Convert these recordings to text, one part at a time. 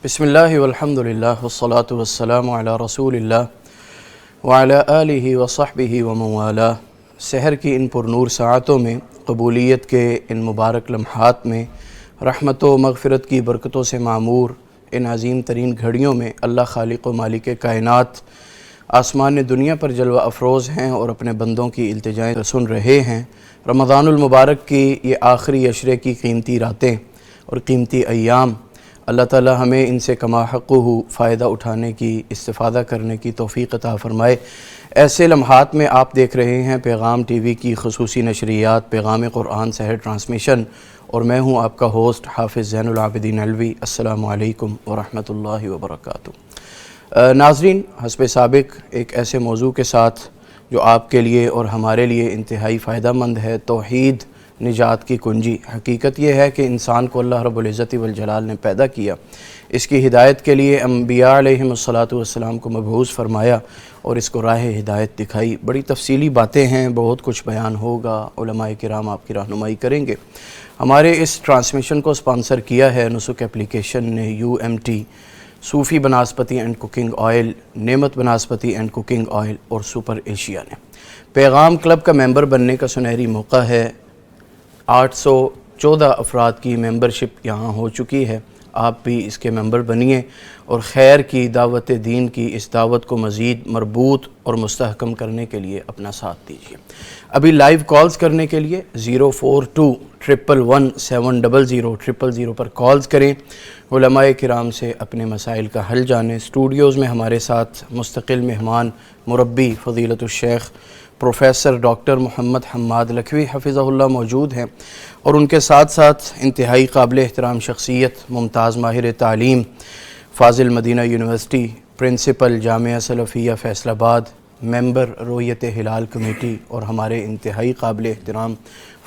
بسم اللہ والحمد للہ والصلاة والسلام علی رسول اللہ وعلی آلہ وصحبہ ومن والہ۔ سحر کی ان پرنور ساعتوں میں، قبولیت کے ان مبارک لمحات میں، رحمت و مغفرت کی برکتوں سے معمور ان عظیم ترین گھڑیوں میں اللہ خالق و مالک کائنات آسمان دنیا پر جلوہ افروز ہیں اور اپنے بندوں کی التجائیں سن رہے ہیں۔ رمضان المبارک کی یہ آخری عشرے کی قیمتی راتیں اور قیمتی ایام، اللہ تعالی ہمیں ان سے کما حقہ فائدہ اٹھانے کی، استفادہ کرنے کی توفیق عطا فرمائے۔ ایسے لمحات میں آپ دیکھ رہے ہیں پیغام ٹی وی کی خصوصی نشریات پیغام قرآن سحر ٹرانسمیشن، اور میں ہوں آپ کا ہوسٹ حافظ زین العابدین علوی۔ السلام علیکم ورحمۃ اللہ وبرکاتہ۔ ناظرین، حسب سابق ایک ایسے موضوع کے ساتھ جو آپ کے لیے اور ہمارے لیے انتہائی فائدہ مند ہے، توحید نجات کی کنجی۔ حقیقت یہ ہے کہ انسان کو اللہ رب العزت والجلال نے پیدا کیا، اس کی ہدایت کے لیے انبیاء علیہم السلام کو مبعوث فرمایا اور اس کو راہ ہدایت دکھائی۔ بڑی تفصیلی باتیں ہیں، بہت کچھ بیان ہوگا، علماء کرام آپ کی رہنمائی کریں گے۔ ہمارے اس ٹرانسمیشن کو سپانسر کیا ہے نسک اپلیکیشن نے، UMT، Sufi banaspati and cooking oil, Nemat banaspati and cooking oil اور سپر ایشیا نے۔ پیغام کلب کا ممبر بننے کا سنہری موقع ہے۔ 814 افراد کی ممبرشپ یہاں ہو چکی ہے۔ آپ بھی اس کے ممبر بنیے اور خیر کی، دعوت دین کی اس دعوت کو مزید مربوط اور مستحکم کرنے کے لیے اپنا ساتھ دیجیے۔ ابھی لائیو کالز کرنے کے لیے 042-111-700-000 پر کالز کریں، علماء کرام سے اپنے مسائل کا حل جانیں۔ اسٹوڈیوز میں ہمارے ساتھ مستقل مہمان مربی فضیلت الشیخ پروفیسر ڈاکٹر محمد حماد لکھوی حفظہ اللہ موجود ہیں، اور ان کے ساتھ ساتھ انتہائی قابل احترام شخصیت، ممتاز ماہر تعلیم، فاضل مدینہ یونیورسٹی، پرنسپل جامعہ سلفیہ فیصل آباد، ممبر رویت ہلال کمیٹی، اور ہمارے انتہائی قابل احترام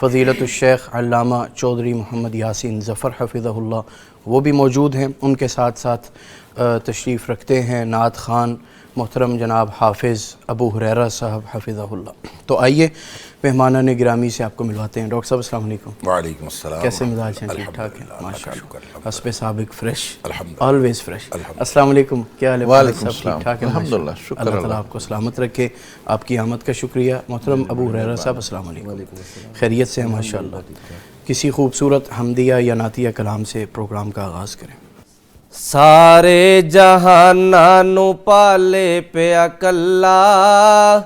فضیلت الشیخ علامہ چودھری محمد یاسین ظفر حفظہ اللہ، وہ بھی موجود ہیں۔ ان کے ساتھ ساتھ تشریف رکھتے ہیں نعت خوان محترم جناب حافظ ابو ہریرہ صاحب حفظہ اللہ۔ تو آئیے مہمانان گرامی سے آپ کو ملواتے ہیں۔ ڈاکٹر صاحب السلام علیکم۔ وعلیکم السلام۔ کیسے مزاج ہیں؟ ٹھیک ٹھاک ہیں؟ ماشاءاللہ، حسب سابق فریش، الحمدللہ، آلویز فریش۔ السلام علیکم، کیا حال ہے؟ وعلیکم سب السلام، ٹھیک ٹھاک ہے؟ الحمدللہ، شکر اللہ تعالیٰ آپ کو سلامت رکھے۔ آپ کی آمد کا شکریہ۔ محترم ابو ہریرہ صاحب السلام علیکم، خیریت سے ہیں؟ ماشاءاللہ۔ کسی خوبصورت حمدیہ یا نعتیہ کلام سے پروگرام کا آغاز کریں۔ سارے جہاناں نو پالے پیا کلا،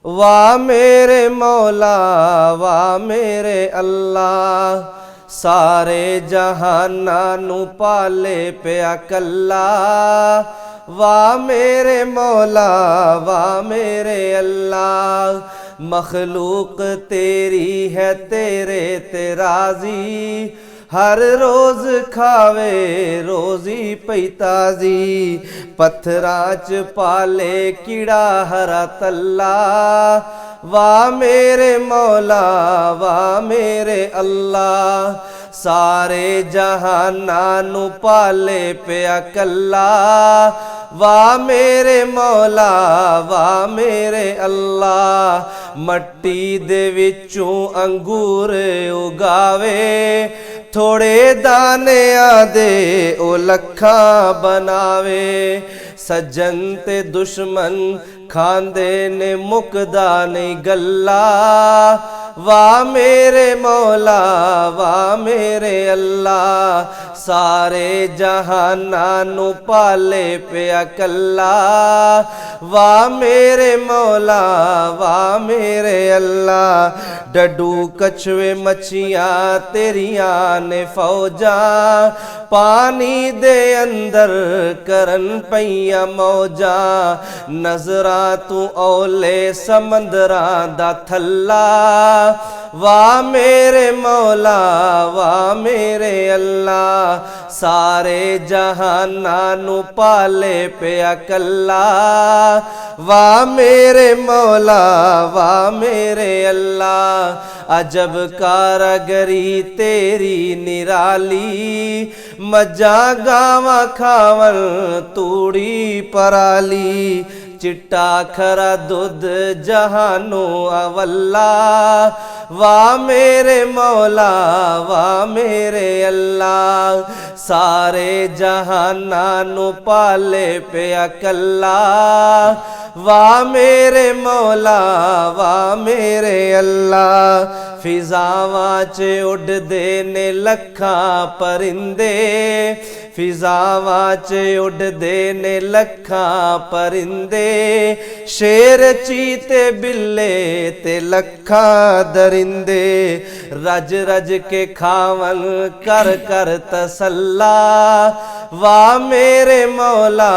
واہ میرے مولا واہ میرے اللہ۔ سارے جہاناں نو پالے پیا کلا، واہ میرے مولا واہ میرے اللہ۔ مخلوق تیری ہے تیرے تے راضی، ہر روز کھاوے روزی پئی تازی۔ پتھراں چ پالے کیڑا ہرا تلا، واہ میرے مولا واہ میرے اللہ۔ سارے جہاناں نو پالے پیا کلا، واہ میرے مولا واہ میرے اللہ۔ مٹی دے وچوں انگور اگاوے، تھوڑے دانے آدے او لکھاں بناوے۔ سجن تے دشمن کھاندے نے مکدا نہیں گلا، واہ میرے مولا واہ میرے اللہ۔ سارے جہاناں نو پالے پیا کلا، واہ میرے مولا واہ میرے اللہ۔ ڈڈو کچھوے مچھیاں تیریاں نے فوجاں، پانی دے اندر کرن پئیاں موجاں۔ نظراں تو اولے سمندراں دا تھلا، واہ میرے مولا واہ میرے اللہ۔ سارے جہاناں نو پالے پیا کلا، واہ میرے مولا واہ میرے اللہ۔ عجب کارگری تیری نرالی، مجھاں گاواں کھاون توڑی پرالی۔ چٹا کھرا دودھ جہانو اولا واہ میرے مولا واہ میرے اللہ سارے جہانانو پالے پہ اکلا واہ میرے مولا واہ میرے اللہ فضاواں چ اڈ دے نے لکھاں پرندے فضاواں چ اڈ دے نے لکھاں پرندے شیر چیتے بلے تے لکھاں درندے رج رج کے کھاون کر کر تسلا واہ میرے مولا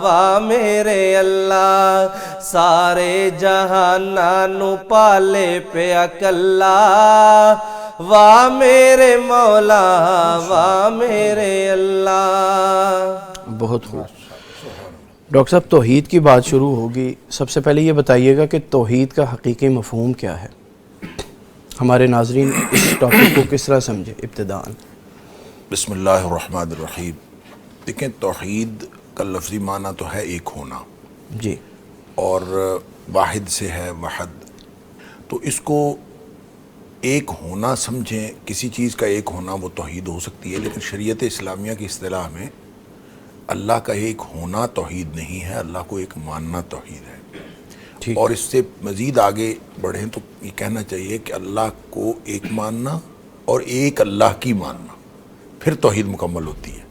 واہ میرے اللہ سارے جہانانو پالے پہ اکلا واہ میرے مولا واہ میرے اللہ۔ بہت خوب ڈاکٹر صاحب، توحید کی بات شروع ہوگی، سب سے پہلے یہ بتائیے گا کہ توحید کا حقیقی مفہوم کیا ہے؟ ہمارے ناظرین اس ٹاپک کو کس طرح سمجھے ابتداءً؟ بسم اللہ الرحمن الرحیم۔ دیکھیں، توحید کا لفظی معنی تو ہے ایک ہونا، جی، اور واحد سے ہے وحد، تو اس کو ایک ہونا سمجھیں، کسی چیز کا ایک ہونا وہ توحید ہو سکتی ہے، لیکن شریعت اسلامیہ کی اصطلاح میں اللہ کا ایک ہونا توحید نہیں ہے، اللہ کو ایک ماننا توحید ہے۔ اور اس سے مزید آگے بڑھیں تو یہ کہنا چاہیے کہ اللہ کو ایک ماننا اور ایک اللہ کی ماننا، پھر توحید مکمل ہوتی ہے۔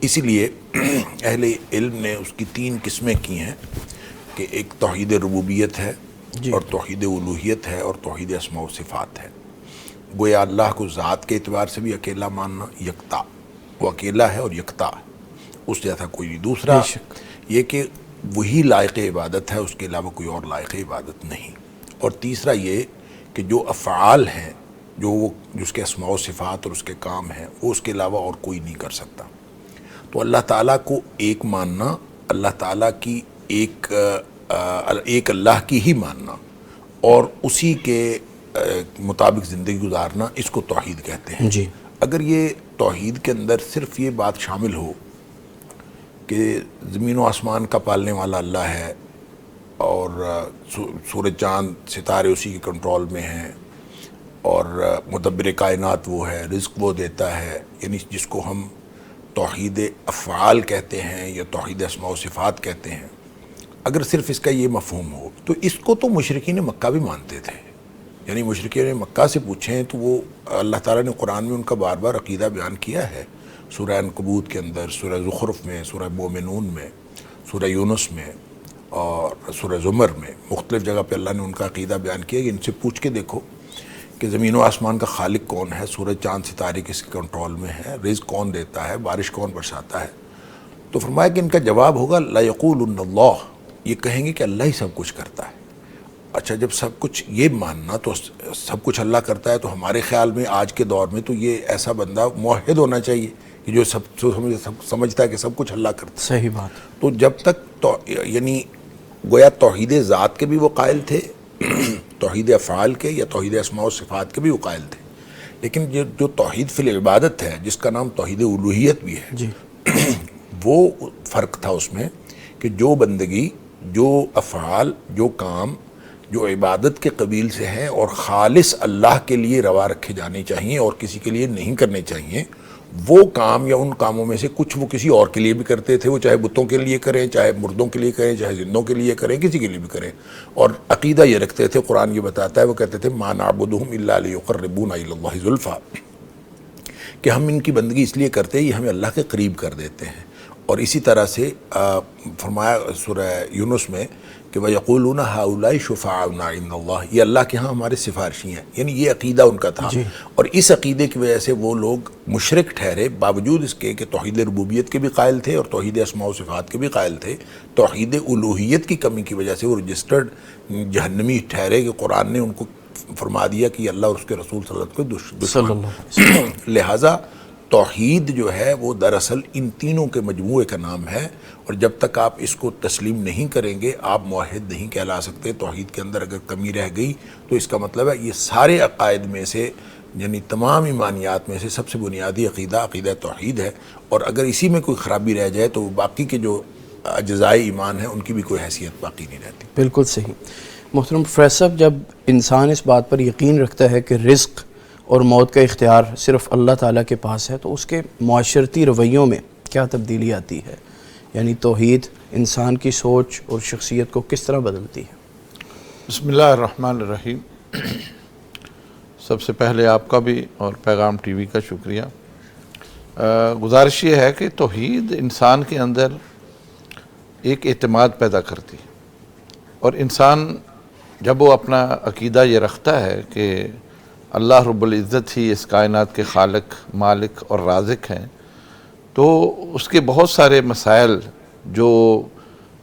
اسی لیے اہل علم نے اس کی 3 قسمیں کی ہیں کہ ایک توحید ربوبیت ہے، اور توحید الوہیت ہے، اور توحید اسماء و صفات ہے۔ گویا اللہ کو ذات کے اعتبار سے بھی اکیلا ماننا، یکتا، وہ اکیلا ہے اور یکتا ہے، اس جیسا کوئی نہیں۔ دوسرا یہ کہ وہی لائق عبادت ہے، اس کے علاوہ کوئی اور لائق عبادت نہیں۔ اور تیسرا یہ کہ جو افعال ہیں، جو اس کے اسماء و صفات اور اس کے کام ہیں، وہ اس کے علاوہ اور کوئی نہیں کر سکتا۔ تو اللہ تعالیٰ کو ایک ماننا، اللہ تعالیٰ کی ایک اللہ کی ہی ماننا اور اسی کے مطابق زندگی گزارنا، اس کو توحید کہتے ہیں۔ جی، اگر یہ توحید کے اندر صرف یہ بات شامل ہو کہ زمین و آسمان کا پالنے والا اللہ ہے، اور سورج چاند ستارے اسی کے کنٹرول میں ہیں، اور مدبر کائنات وہ ہے، رزق وہ دیتا ہے، یعنی جس کو ہم توحید افعال کہتے ہیں یا توحید اسماء و صفات کہتے ہیں، اگر صرف اس کا یہ مفہوم ہو تو اس کو تو مشرکین مکہ بھی مانتے تھے۔ یعنی مشرکین مکہ سے پوچھیں تو وہ اللہ تعالیٰ نے قرآن میں ان کا بار بار عقیدہ بیان کیا ہے، سورہ عنکبوت کے اندر، سورہ زخرف میں، سورہ مومنون میں، سورہ یونس میں اور سورہ زمر میں، مختلف جگہ پہ اللہ نے ان کا عقیدہ بیان کیا کہ ان سے پوچھ کے دیکھو کہ زمین و آسمان کا خالق کون ہے، سورج چاند ستارے کس کے کنٹرول میں ہے، رزق کون دیتا ہے، بارش کون برساتا ہے۔ تو فرمایا کہ ان کا جواب ہوگا لا یقولن اللہ، یہ کہیں گے کہ اللہ ہی سب کچھ کرتا ہے۔ اچھا، جب سب کچھ یہ ماننا تو سب کچھ اللہ کرتا ہے، تو ہمارے خیال میں آج کے دور میں تو یہ ایسا بندہ موحد ہونا چاہیے کہ جو سمجھتا ہے کہ سب کچھ اللہ کرتا ہے۔ صحیح بات۔ تو جب تک یعنی گویا توحید ذات کے بھی وہ قائل تھے، توحید افعال کے یا توحید اسماء و صفات کے بھی وہ قائل تھے، لیکن جو توحید فی العبادت ہے، جس کا نام توحید الوہیت بھی ہے، جی، وہ فرق تھا اس میں کہ جو بندگی، جو افعال، جو کام جو عبادت کے قبیل سے ہیں اور خالص اللہ کے لیے روا رکھے جانے چاہیے اور کسی کے لیے نہیں کرنے چاہیے، وہ کام یا ان کاموں میں سے کچھ وہ کسی اور کے لیے بھی کرتے تھے، وہ چاہے بتوں کے لیے کریں، چاہے مردوں کے لیے کریں، چاہے زندوں کے لیے کریں، کسی کے لیے بھی کریں۔ اور عقیدہ یہ رکھتے تھے، قرآن یہ بتاتا ہے، وہ کہتے تھے ما نعبدہم الا لیقربونا الی اللہ زلفیٰ، کہ ہم ان کی بندگی اس لیے کرتے ہیں یہ ہمیں اللہ کے قریب کر دیتے ہیں۔ اور اسی طرح سے فرمایا سورہ یونس میں کہ وَيَقُولُونَ هَؤُلَاءِ شُفَعَاؤُنَا عِندَ اللَّهِ، یہ اللہ کے ہاں ہمارے سفارشی ہیں، یعنی یہ عقیدہ ان کا تھا۔ اور اس عقیدے کی وجہ سے وہ لوگ مشرک ٹھہرے، باوجود اس کے کہ توحید ربوبیت کے بھی قائل تھے اور توحید اسماء و صفات کے بھی قائل تھے۔ توحید الوہیت کی کمی کی وجہ سے وہ رجسٹرڈ جہنمی ٹھہرے کہ قرآن نے ان کو فرما دیا کہ یہ اللہ اور اس کے رسول صلی اللہ علیہ وسلم کے دشمن۔ لہٰذا توحید جو ہے وہ دراصل ان تینوں کے مجموعے کا نام ہے، اور جب تک آپ اس کو تسلیم نہیں کریں گے آپ موحد نہیں کہلا سکتے۔ توحید کے اندر اگر کمی رہ گئی تو اس کا مطلب ہے یہ سارے عقائد میں سے، یعنی تمام ایمانیات میں سے سب سے بنیادی عقیدہ توحید ہے، اور اگر اسی میں کوئی خرابی رہ جائے تو باقی کے جو اجزائے ایمان ہیں ان کی بھی کوئی حیثیت باقی نہیں رہتی۔ بالکل صحیح۔ محترم پروفیسر صاحب، جب انسان اس بات پر یقین رکھتا ہے کہ رزق اور موت کا اختیار صرف اللہ تعالیٰ کے پاس ہے، تو اس کے معاشرتی رویوں میں کیا تبدیلی آتی ہے؟ یعنی توحید انسان کی سوچ اور شخصیت کو کس طرح بدلتی ہے؟ بسم اللہ الرحمن الرحیم۔ سب سے پہلے آپ کا بھی اور پیغام ٹی وی کا شکریہ۔ گزارش یہ ہے کہ توحید انسان کے اندر ایک اعتماد پیدا کرتی ہے، اور انسان جب وہ اپنا عقیدہ یہ رکھتا ہے کہ اللہ رب العزت ہی اس کائنات کے خالق، مالک اور رازق ہیں، تو اس کے بہت سارے مسائل جو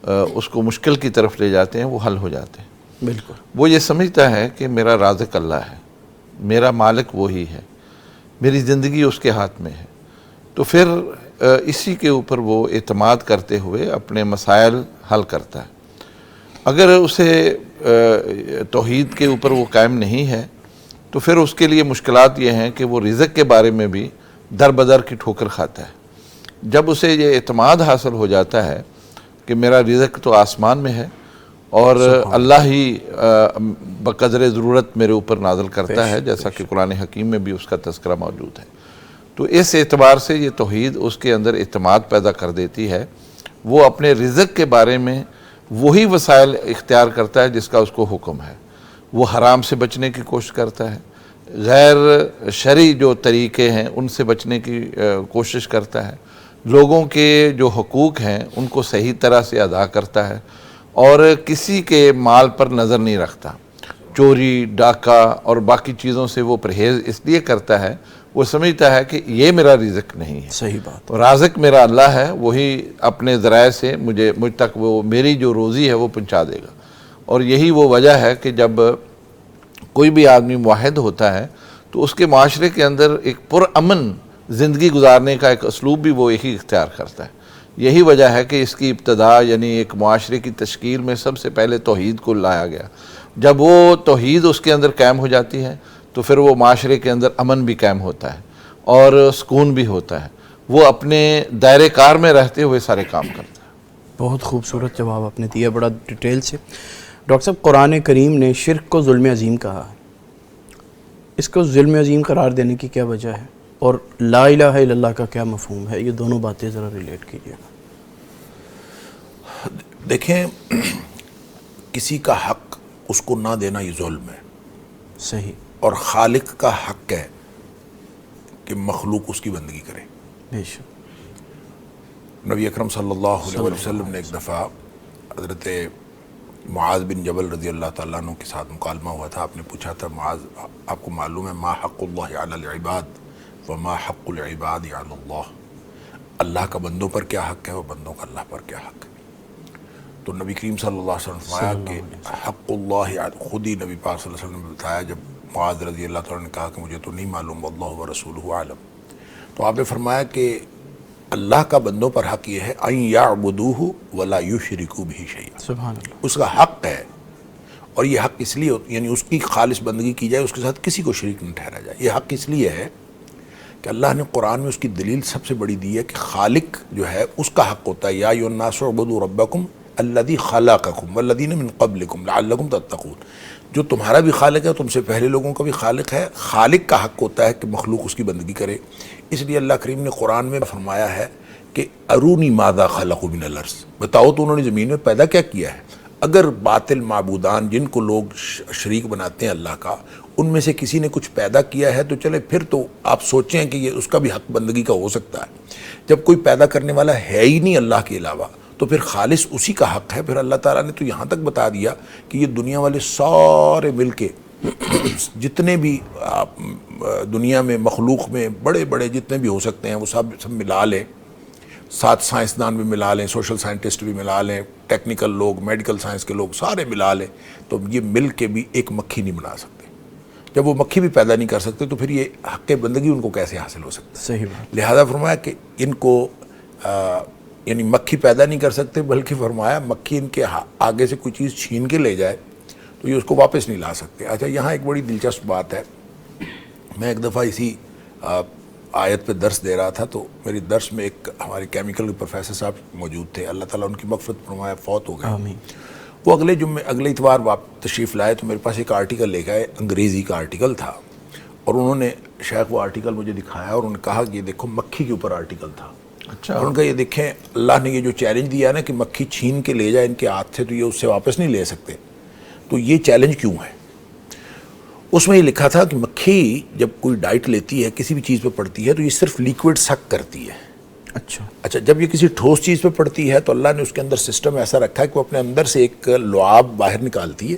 اس کو مشکل کی طرف لے جاتے ہیں وہ حل ہو جاتے ہیں۔ بالکل۔ وہ یہ سمجھتا ہے کہ میرا رازق اللہ ہے، میرا مالک وہی ہے، میری زندگی اس کے ہاتھ میں ہے، تو پھر اسی کے اوپر وہ اعتماد کرتے ہوئے اپنے مسائل حل کرتا ہے۔ اگر اسے توحید کے اوپر وہ قائم نہیں ہے تو پھر اس کے لیے مشکلات یہ ہیں کہ وہ رزق کے بارے میں بھی در بدر کی ٹھوکر کھاتا ہے۔ جب اسے یہ اعتماد حاصل ہو جاتا ہے کہ میرا رزق تو آسمان میں ہے اور اللہ ہی بقدر ضرورت میرے اوپر نازل کرتا ہے، جیسا کہ قرآن حکیم میں بھی اس کا تذکرہ موجود ہے، تو اس اعتبار سے یہ توحید اس کے اندر اعتماد پیدا کر دیتی ہے۔ وہ اپنے رزق کے بارے میں وہی وسائل اختیار کرتا ہے جس کا اس کو حکم ہے۔ وہ حرام سے بچنے کی کوشش کرتا ہے، غیر شرعی جو طریقے ہیں ان سے بچنے کی کوشش کرتا ہے، لوگوں کے جو حقوق ہیں ان کو صحیح طرح سے ادا کرتا ہے، اور کسی کے مال پر نظر نہیں رکھتا۔ چوری، ڈاکہ اور باقی چیزوں سے وہ پرہیز اس لیے کرتا ہے، وہ سمجھتا ہے کہ یہ میرا رزق نہیں ہے، صحیح بات۔ رازق میرا اللہ ہے، وہی اپنے ذرائع سے مجھ تک وہ میری جو روزی ہے وہ پہنچا دے گا۔ اور یہی وہ وجہ ہے کہ جب کوئی بھی آدمی موحد ہوتا ہے تو اس کے معاشرے کے اندر ایک پرامن زندگی گزارنے کا ایک اسلوب بھی وہ یہی اختیار کرتا ہے۔ یہی وجہ ہے کہ اس کی ابتدا یعنی ایک معاشرے کی تشکیل میں سب سے پہلے توحید کو لایا گیا۔ جب وہ توحید اس کے اندر قائم ہو جاتی ہے تو پھر وہ معاشرے کے اندر امن بھی قائم ہوتا ہے اور سکون بھی ہوتا ہے، وہ اپنے دائرے کار میں رہتے ہوئے سارے کام کرتا ہے۔ بہت خوبصورت جواب آپ نے دیا، بڑا ڈیٹیل سے۔ ڈاکٹر صاحب، قرآن کریم نے شرک کو ظلم عظیم کہا ہے، اس کو ظلم عظیم قرار دینے کی کیا وجہ ہے، اور لا الہ الا اللہ کا کیا مفہوم ہے؟ یہ دونوں باتیں ذرا ریلیٹ کیجیے گا۔ دیکھیں، کسی کا حق اس کو نہ دینا یہ ظلم ہے، صحیح، اور خالق کا حق ہے کہ مخلوق اس کی بندگی کرے۔ بے شک۔ نبی اکرم صلی اللہ علیہ وسلم نے ایک دفعہ حضرت معاذ بن جبل رضی اللہ تعالیٰ عنہ کے ساتھ مکالمہ ہوا تھا۔ آپ نے پوچھا تھا، معاذ آپ کو معلوم ہے ما حق اللہ علی العباد وما حق العباد علی اللہ، اللہ کا بندوں پر کیا حق ہے اور بندوں کا اللہ پر کیا حق ہے؟ تو نبی کریم صلی اللہ علیہ وسلم نے فرمایا کہ حق اللہ، خود ہی نبی پاک صلی اللہ علیہ وسلم نے بتایا جب معاذ رضی اللہ تعالیٰ نے کہا کہ مجھے تو نہیں معلوم، واللہ ورسولہ اعلم، تو آپ نے فرمایا کہ اللہ کا بندوں پر حق یہ ہے ان یعبدوہ ولا یشرکوا بہ شیئا، سبحان اللہ، اس کا حق ہے، اور یہ حق اس لیے یعنی اس کی خالص بندگی کی جائے، اس کے ساتھ کسی کو شریک نہ ٹھہرایا جائے۔ یہ حق اس لیے ہے کہ اللہ نے قرآن میں اس کی دلیل سب سے بڑی دی ہے کہ خالق جو ہے اس کا حق ہوتا ہے، یا ایھا الناس اعبدوا ربکم الذی خلقکم والذین من قبلکم لعلکم تتقون، جو تمہارا بھی خالق ہے، تم سے پہلے لوگوں کا بھی خالق ہے۔ خالق کا حق ہوتا ہے کہ مخلوق اس کی بندگی کرے۔ اس لیے اللہ کریم نے قرآن میں فرمایا ہے کہ ارونی ماذا خلقوا من الارض، بتاؤ تو انہوں نے زمین میں پیدا کیا کیا ہے۔ اگر باطل معبودان جن کو لوگ شریک بناتے ہیں اللہ کا، ان میں سے کسی نے کچھ پیدا کیا ہے تو چلے پھر تو آپ سوچیں کہ یہ اس کا بھی حق بندگی کا ہو سکتا ہے۔ جب کوئی پیدا کرنے والا ہے ہی نہیں اللہ کے علاوہ تو پھر خالص اسی کا حق ہے۔ پھر اللہ تعالیٰ نے تو یہاں تک بتا دیا کہ یہ دنیا والے سارے مل کے جتنے بھی دنیا میں مخلوق میں بڑے بڑے جتنے بھی ہو سکتے ہیں وہ سب ملا لیں، ساتھ سائنسدان بھی ملا لیں، سوشل سائنٹسٹ بھی ملا لیں، ٹیکنیکل لوگ، میڈیکل سائنس کے لوگ سارے ملا لیں، تو یہ مل کے بھی ایک مکھی نہیں بنا سکتے۔ جب وہ مکھی بھی پیدا نہیں کر سکتے تو پھر یہ حق بندگی ان کو کیسے حاصل ہو سکتا ہے؟ صحیح بات۔ لہذا فرمایا کہ ان کو یعنی مکھی پیدا نہیں کر سکتے، بلکہ فرمایا مکھی ان کے آگے سے کوئی چیز چھین کے لے جائے تو یہ اس کو واپس نہیں لا سکتے۔ اچھا، یہاں ایک بڑی دلچسپ بات ہے، میں ایک دفعہ اسی آیت پہ درس دے رہا تھا تو میری درس میں ایک ہمارے کیمیکل کے پروفیسر صاحب موجود تھے، اللہ تعالیٰ ان کی مغفرت فرمائے، فوت ہو گئے. آمین. وہ اگلے اتوار تشریف لائے تو میرے پاس ایک آرٹیکل لے کے آئے، انگریزی کا آرٹیکل تھا، اور انہوں نے شیخ وہ آرٹیکل مجھے دکھایا اور انہوں نے کہا کہ یہ دیکھو مکھی کے اوپر آرٹیکل تھا. اچھا. اور ان کا یہ دیکھیں اللہ نے یہ جو چیلنج دیا نا کہ مکھی چھین کے لے جائے ان کے ہاتھ سے تو یہ اس سے واپس نہیں لے سکتے، تو یہ چیلنج کیوں ہے؟ اس میں یہ لکھا تھا کہ مکھی جب کوئی ڈائٹ لیتی ہے، کسی بھی چیز پہ پڑتی ہے تو یہ صرف لیکوڈ سک کرتی ہے. اچھا جب یہ کسی ٹھوس چیز پہ پڑتی ہے تو اللہ نے اس کے اندر سسٹم ایسا رکھا ہے کہ وہ اپنے اندر سے ایک لعاب باہر نکالتی ہے،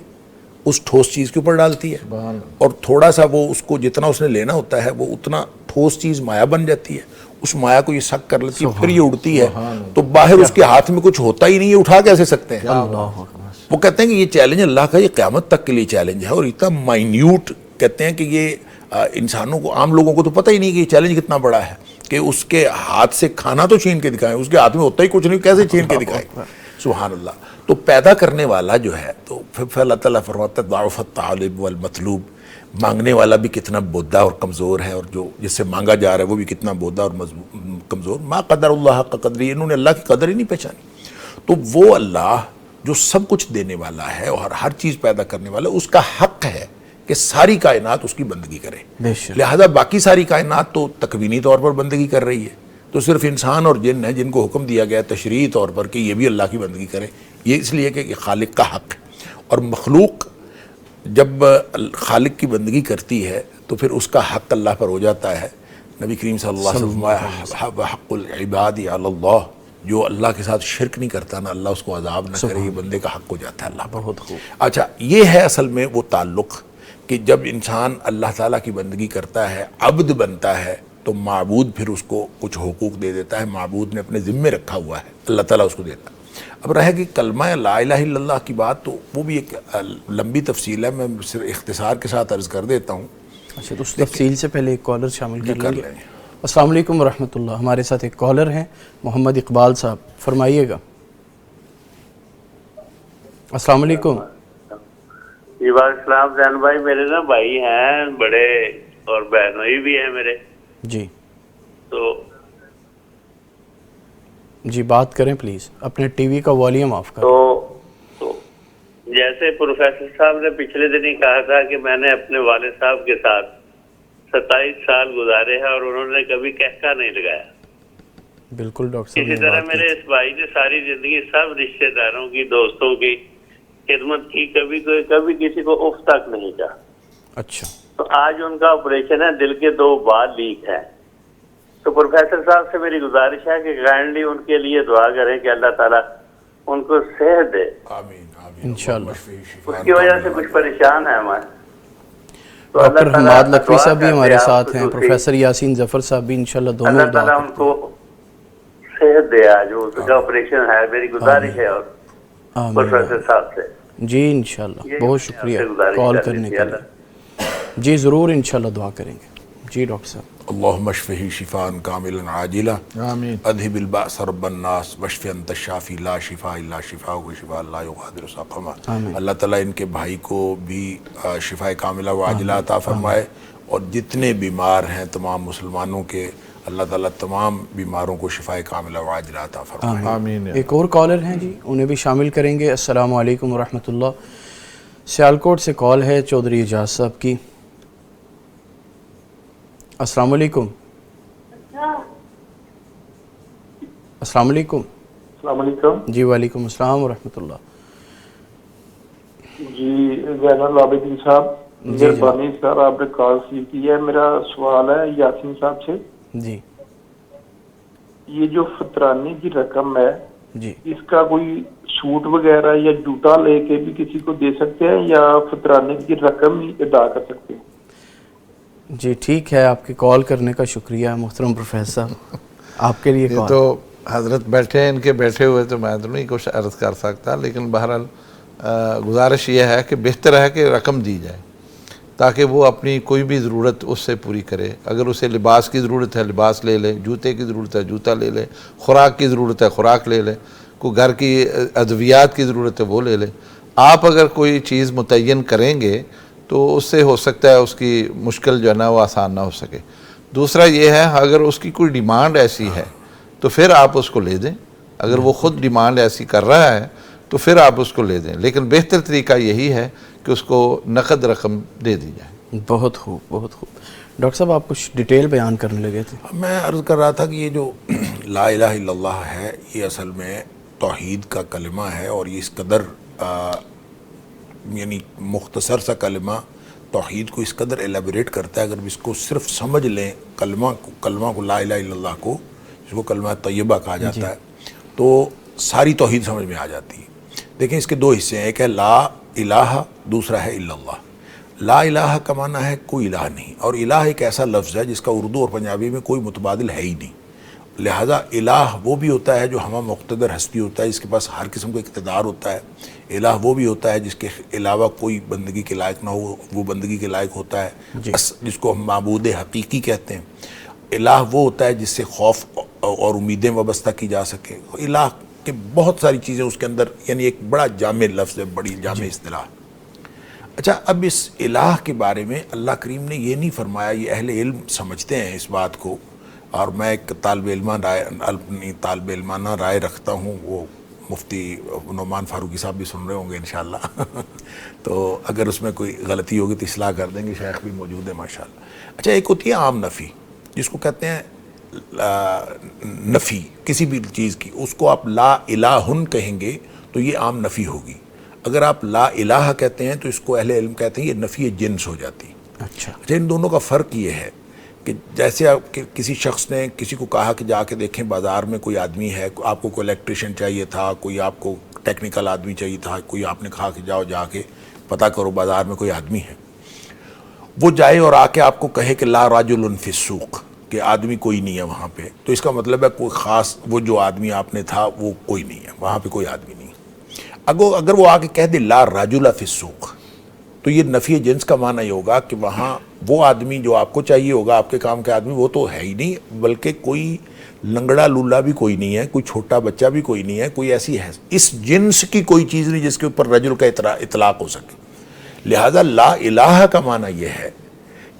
اس ٹھوس چیز کے اوپر ڈالتی ہے، اور تھوڑا سا وہ اس کو جتنا اس نے لینا ہوتا ہے وہ اتنا ٹھوس چیز مایا بن جاتی ہے، اس مایا کو یہ سک کر لیتی ہے، پھر یہ اڑتی ہے تو باہر اس کے ہاتھ میں کچھ ہوتا ہی نہیں ہے، اٹھا کیسے سکتے ہیں؟ وہ کہتے ہیں کہ یہ چیلنج اللہ کا، یہ قیامت تک کے لیے چیلنج ہے، اور اتنا مائنیوٹ کہتے ہیں کہ یہ انسانوں کو، عام لوگوں کو تو پتہ ہی نہیں کہ یہ چیلنج کتنا بڑا ہے کہ اس کے ہاتھ سے کھانا تو چھین کے دکھائیں، اس کے ہاتھ میں ہوتا ہی کچھ نہیں، کیسے چھین کے دکھائیں؟ سبحان اللہ. تو پیدا کرنے والا جو ہے تو پھر اللہ تعالیٰ فرماتا ہے ضعف الطالب والمطلوب، مانگنے والا بھی کتنا بودھا اور کمزور ہے، اور جو جس سے مانگا جا رہا ہے وہ بھی کتنا بودھا اور کمزور. ما قدر اللہ حق قدری، انہوں نے اللہ کی قدر ہی نہیں پہچانی. تو وہ اللہ جو سب کچھ دینے والا ہے اور ہر چیز پیدا کرنے والا، اس کا حق ہے کہ ساری کائنات اس کی بندگی کرے. لہذا باقی ساری کائنات تو تکوینی طور پر بندگی کر رہی ہے، تو صرف انسان اور جن ہیں جن کو حکم دیا گیا ہے تشریعی طور پر کہ یہ بھی اللہ کی بندگی کرے. یہ اس لیے کہ یہ خالق کا حق ہے، اور مخلوق جب خالق کی بندگی کرتی ہے تو پھر اس کا حق اللہ پر ہو جاتا ہے. نبی کریم صلی اللہ علیہ وسلم حق العباد علی اللہ، جو اللہ کے ساتھ شرک نہیں کرتا نا اللہ اس کو عذاب نہ کرے، یہ بندے کا حق ہو جاتا ہے اللہ پر. بہت خوب. اچھا یہ ہے اصل میں وہ تعلق کہ جب انسان اللہ تعالیٰ کی بندگی کرتا ہے، عبد بنتا ہے، تو معبود پھر اس کو کچھ حقوق دے دیتا ہے، معبود نے اپنے ذمے رکھا ہوا ہے، اللہ تعالیٰ اس کو دیتا ہے. اب رہے کہ کلمہ لا الہ الا اللہ کی بات، تو وہ بھی ایک لمبی تفصیل ہے، میں صرف اختصار کے ساتھ عرض کر دیتا ہوں. اچھا تو اس تفصیل سے پہلے ایک کالر شامل کر لیں. لیں. السلام علیکم ورحمۃ اللہ. ہمارے ساتھ ایک کالر ہیں محمد اقبال صاحب، فرمائیے گا. السلام علیکم. جی وعلیکم السلام. زین بھائی میرے نا بھائی ہیں بڑے اور بہنوئی بھی ہیں میرے. جی تو جی بات کریں پلیز، اپنے ٹی وی کا والیوم آف کریں. تو جیسے پروفیسر صاحب نے پچھلے دن ہی کہا تھا کہ میں نے اپنے والد صاحب کے ساتھ 27 سال گزارے ہیں اور انہوں نے کبھی کہکا نہیں لگایا. بالکل ڈاکٹر صاحب. اسی طرح میرے اس بھائی نے ساری زندگی سب رشتہ داروں کی، دوستوں کی خدمت کی، کبھی کسی کو اف تک نہیں کہا. اچھا. تو آج ان کا آپریشن ہے، دل کے 2 بال لیک ہے. تو پروفیسر صاحب سے میری گزارش ہے کہ کائنڈلی ان کے لیے دعا کریں کہ اللہ تعالیٰ ان کو صحت دے. آمین آمین. انشاءاللہ. اس کی وجہ سے کچھ پریشان ہے ہمارے. ڈاکٹر حماد لکھوی صاحب بھی ہمارے ساتھ ہیں، پروفیسر یاسین ظفر صاحب بھی، انشاءاللہ دونوں اللہ تعالیٰ ان کو صحت دے. آج اس کا آپریشن ہے، میری گزارش ہے اور پروفیسر صاحب سے. جی انشاءاللہ. بہت شکریہ کال کرنے کے لیے. جی ضرور انشاءاللہ دعا کریں گے. جی ڈاکٹر صاحب. اللہم اشفہ شفاء کاملا عاجلا آمین. اذهب البأس رب الناس واشف انت الشافی لا شفاء الا شفاءک شفاء لا یغادر سقما. اللہ تعالیٰ ان کے بھائی کو بھی شفاء کاملہ و عاجلہ عطا فرمائے، اور جتنے بیمار ہیں تمام مسلمانوں کے اللہ تعالیٰ تمام بیماروں کو شفاء کاملہ و عاجلہ عطا فرمائے. آمین. ایک اور کالر ہیں جی، انہیں بھی شامل کریں گے. السلام علیکم ورحمۃ اللہ. سیالکوٹ سے کال ہے چودھری اعجاز صاحب کی. السلام علیکم. السلام علیکم. السلام علیکم. جی وعلیکم السلام ورحمۃ اللہ. جی زین العابدین صاحب مہربانی سر، آپ نے کال ریسیو کی ہے. میرا سوال ہے یاسین صاحب سے. جی یہ جو فطرانی کی رقم ہے، جی اس کا کوئی سوٹ وغیرہ یا جوتا لے کے بھی کسی کو دے سکتے ہیں یا فطرانی کی رقم ہی ادا کر سکتے ہیں؟ جی ٹھیک ہے، آپ کی کال کرنے کا شکریہ محترم پروفیسر. آپ کے لیے یہ کال. تو حضرت بیٹھے ہیں، ان کے بیٹھے ہوئے تو میں تو نہیں کچھ عرض کر سکتا، لیکن بہرحال گزارش یہ ہے کہ بہتر ہے کہ رقم دی جائے تاکہ وہ اپنی کوئی بھی ضرورت اس سے پوری کرے. اگر اسے لباس کی ضرورت ہے لباس لے لے، جوتے کی ضرورت ہے جوتا لے لے، خوراک کی ضرورت ہے خوراک لے لے، کوئی گھر کی ادویات کی ضرورت ہے وہ لے لے. آپ اگر کوئی چیز متعین کریں گے تو اس سے ہو سکتا ہے اس کی مشکل جو ہے نا وہ آسان نہ ہو سکے. دوسرا یہ ہے اگر اس کی کوئی ڈیمانڈ ایسی ہے تو پھر آپ اس کو لے دیں، اگر وہ خود ڈیمانڈ ایسی کر رہا ہے تو پھر آپ اس کو لے دیں، لیکن بہتر طریقہ یہی ہے کہ اس کو نقد رقم دے دی جائے۔ بہت خوب، بہت خوب۔ ڈاکٹر صاحب آپ کچھ ڈیٹیل بیان کرنے لگے تھے۔ میں عرض کر رہا تھا کہ یہ جو لا الہ الا اللہ ہے یہ اصل میں توحید کا کلمہ ہے، اور یہ اس قدر یعنی مختصر سا کلمہ توحید کو اس قدر ایلیبریٹ کرتا ہے، اگر اس کو صرف سمجھ لیں کلمہ کو لا الہ الا اللہ کو، جس کو کلمہ طیبہ کہا جاتا ہے، تو ساری توحید سمجھ میں آ جاتی ہے۔ دیکھیں اس کے دو حصے ہیں، ایک ہے لا الہ، دوسرا ہے الا اللہ۔ لا الہ کا معنی ہے کوئی الہ نہیں، اور الہ ایک ایسا لفظ ہے جس کا اردو اور پنجابی میں کوئی متبادل ہے ہی نہیں، لہٰذا الہ وہ بھی ہوتا ہے جو ہمہ مقتدر ہستی ہوتا ہے، جس کے پاس ہر قسم کا اقتدار ہوتا ہے۔ الہ وہ بھی ہوتا ہے جس کے علاوہ کوئی بندگی کے لائق نہ ہو، وہ بندگی کے لائق ہوتا ہے، جس کو ہم معبود حقیقی کہتے ہیں۔ الہ وہ ہوتا ہے جس سے خوف اور امیدیں وابستہ کی جا سکے۔ الہ کے بہت ساری چیزیں اس کے اندر، یعنی ایک بڑا جامع لفظ ہے، بڑی جامع اصطلاح۔ اچھا، اب اس الہ کے بارے میں اللہ کریم نے یہ نہیں فرمایا، یہ اہل علم سمجھتے ہیں اس بات کو، اور میں ایک طالب علمانہ رائے رکھتا ہوں، وہ مفتی نعمان فاروقی صاحب بھی سن رہے ہوں گے انشاءاللہ تو اگر اس میں کوئی غلطی ہوگی تو اصلاح کر دیں گے، شیخ بھی موجود ہے ماشاءاللہ۔ اچھا، ایک ہوتی ہے عام نفی، جس کو کہتے ہیں نفی کسی بھی چیز کی، اس کو آپ لا الہن کہیں گے تو یہ عام نفی ہوگی۔ اگر آپ لا الہ کہتے ہیں تو اس کو اہل علم کہتے ہیں یہ نفی جنس ہو جاتی۔ اچھا، ان دونوں کا فرق یہ ہے کہ جیسے کسی شخص نے کسی کو کہا کہ جا کے دیکھیں بازار میں کوئی آدمی ہے، آپ کو کوئی الیکٹریشین چاہیے تھا، کوئی آپ کو ٹیکنیکل آدمی چاہیے تھا، کوئی آپ نے کہا کہ جا کے پتہ کرو بازار میں کوئی آدمی ہے، وہ جائے اور آ کے آپ کو کہے کہ لا رجل فی السوق، کہ آدمی کوئی نہیں ہے وہاں پہ، تو اس کا مطلب ہے کوئی خاص وہ جو آدمی آپ نے تھا وہ کوئی نہیں ہے وہاں پہ، کوئی آدمی نہیں۔ اگر وہ آ کے کہہ دے لا رجل فی السوق، تو یہ نفی جنس کا معنی یہ ہوگا کہ وہاں وہ آدمی جو آپ کو چاہیے ہوگا، آپ کے کام کے آدمی، وہ تو ہے ہی نہیں، بلکہ کوئی لنگڑا لولا بھی کوئی نہیں ہے، کوئی چھوٹا بچہ بھی کوئی نہیں ہے، کوئی ایسی ہے اس جنس کی کوئی چیز نہیں جس کے اوپر رجل کا اطلاق ہو سکے۔ لہذا لا الہ کا معنی یہ ہے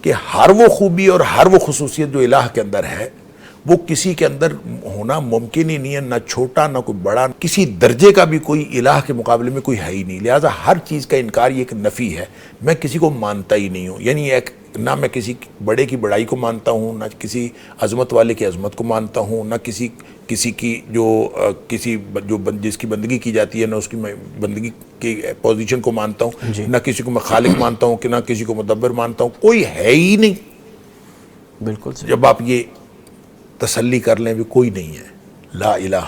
کہ ہر وہ خوبی اور ہر وہ خصوصیت جو الہ کے اندر ہے وہ کسی کے اندر ہونا ممکن ہی نہیں ہے، نہ چھوٹا نہ کوئی بڑا، کسی درجے کا بھی کوئی الہ کے مقابلے میں کوئی ہے ہی نہیں۔ لہٰذا ہر چیز کا انکار یہ ایک نفی ہے، میں کسی کو مانتا ہی نہیں ہوں، یعنی ایک نہ میں کسی بڑے کی بڑائی کو مانتا ہوں، نہ کسی عظمت والے کی عظمت کو مانتا ہوں، نہ کسی کی جس کی بندگی کی جاتی ہے نہ اس کی میں بندگی کی پوزیشن کو مانتا ہوں، نہ کسی کو میں خالق مانتا ہوں، کہ نہ کسی کو مدبر مانتا ہوں، کوئی ہے ہی نہیں۔ بالکل صحیح۔ جب آپ یہ تسلی کر لیں بھی کوئی نہیں ہے، لا الہ۔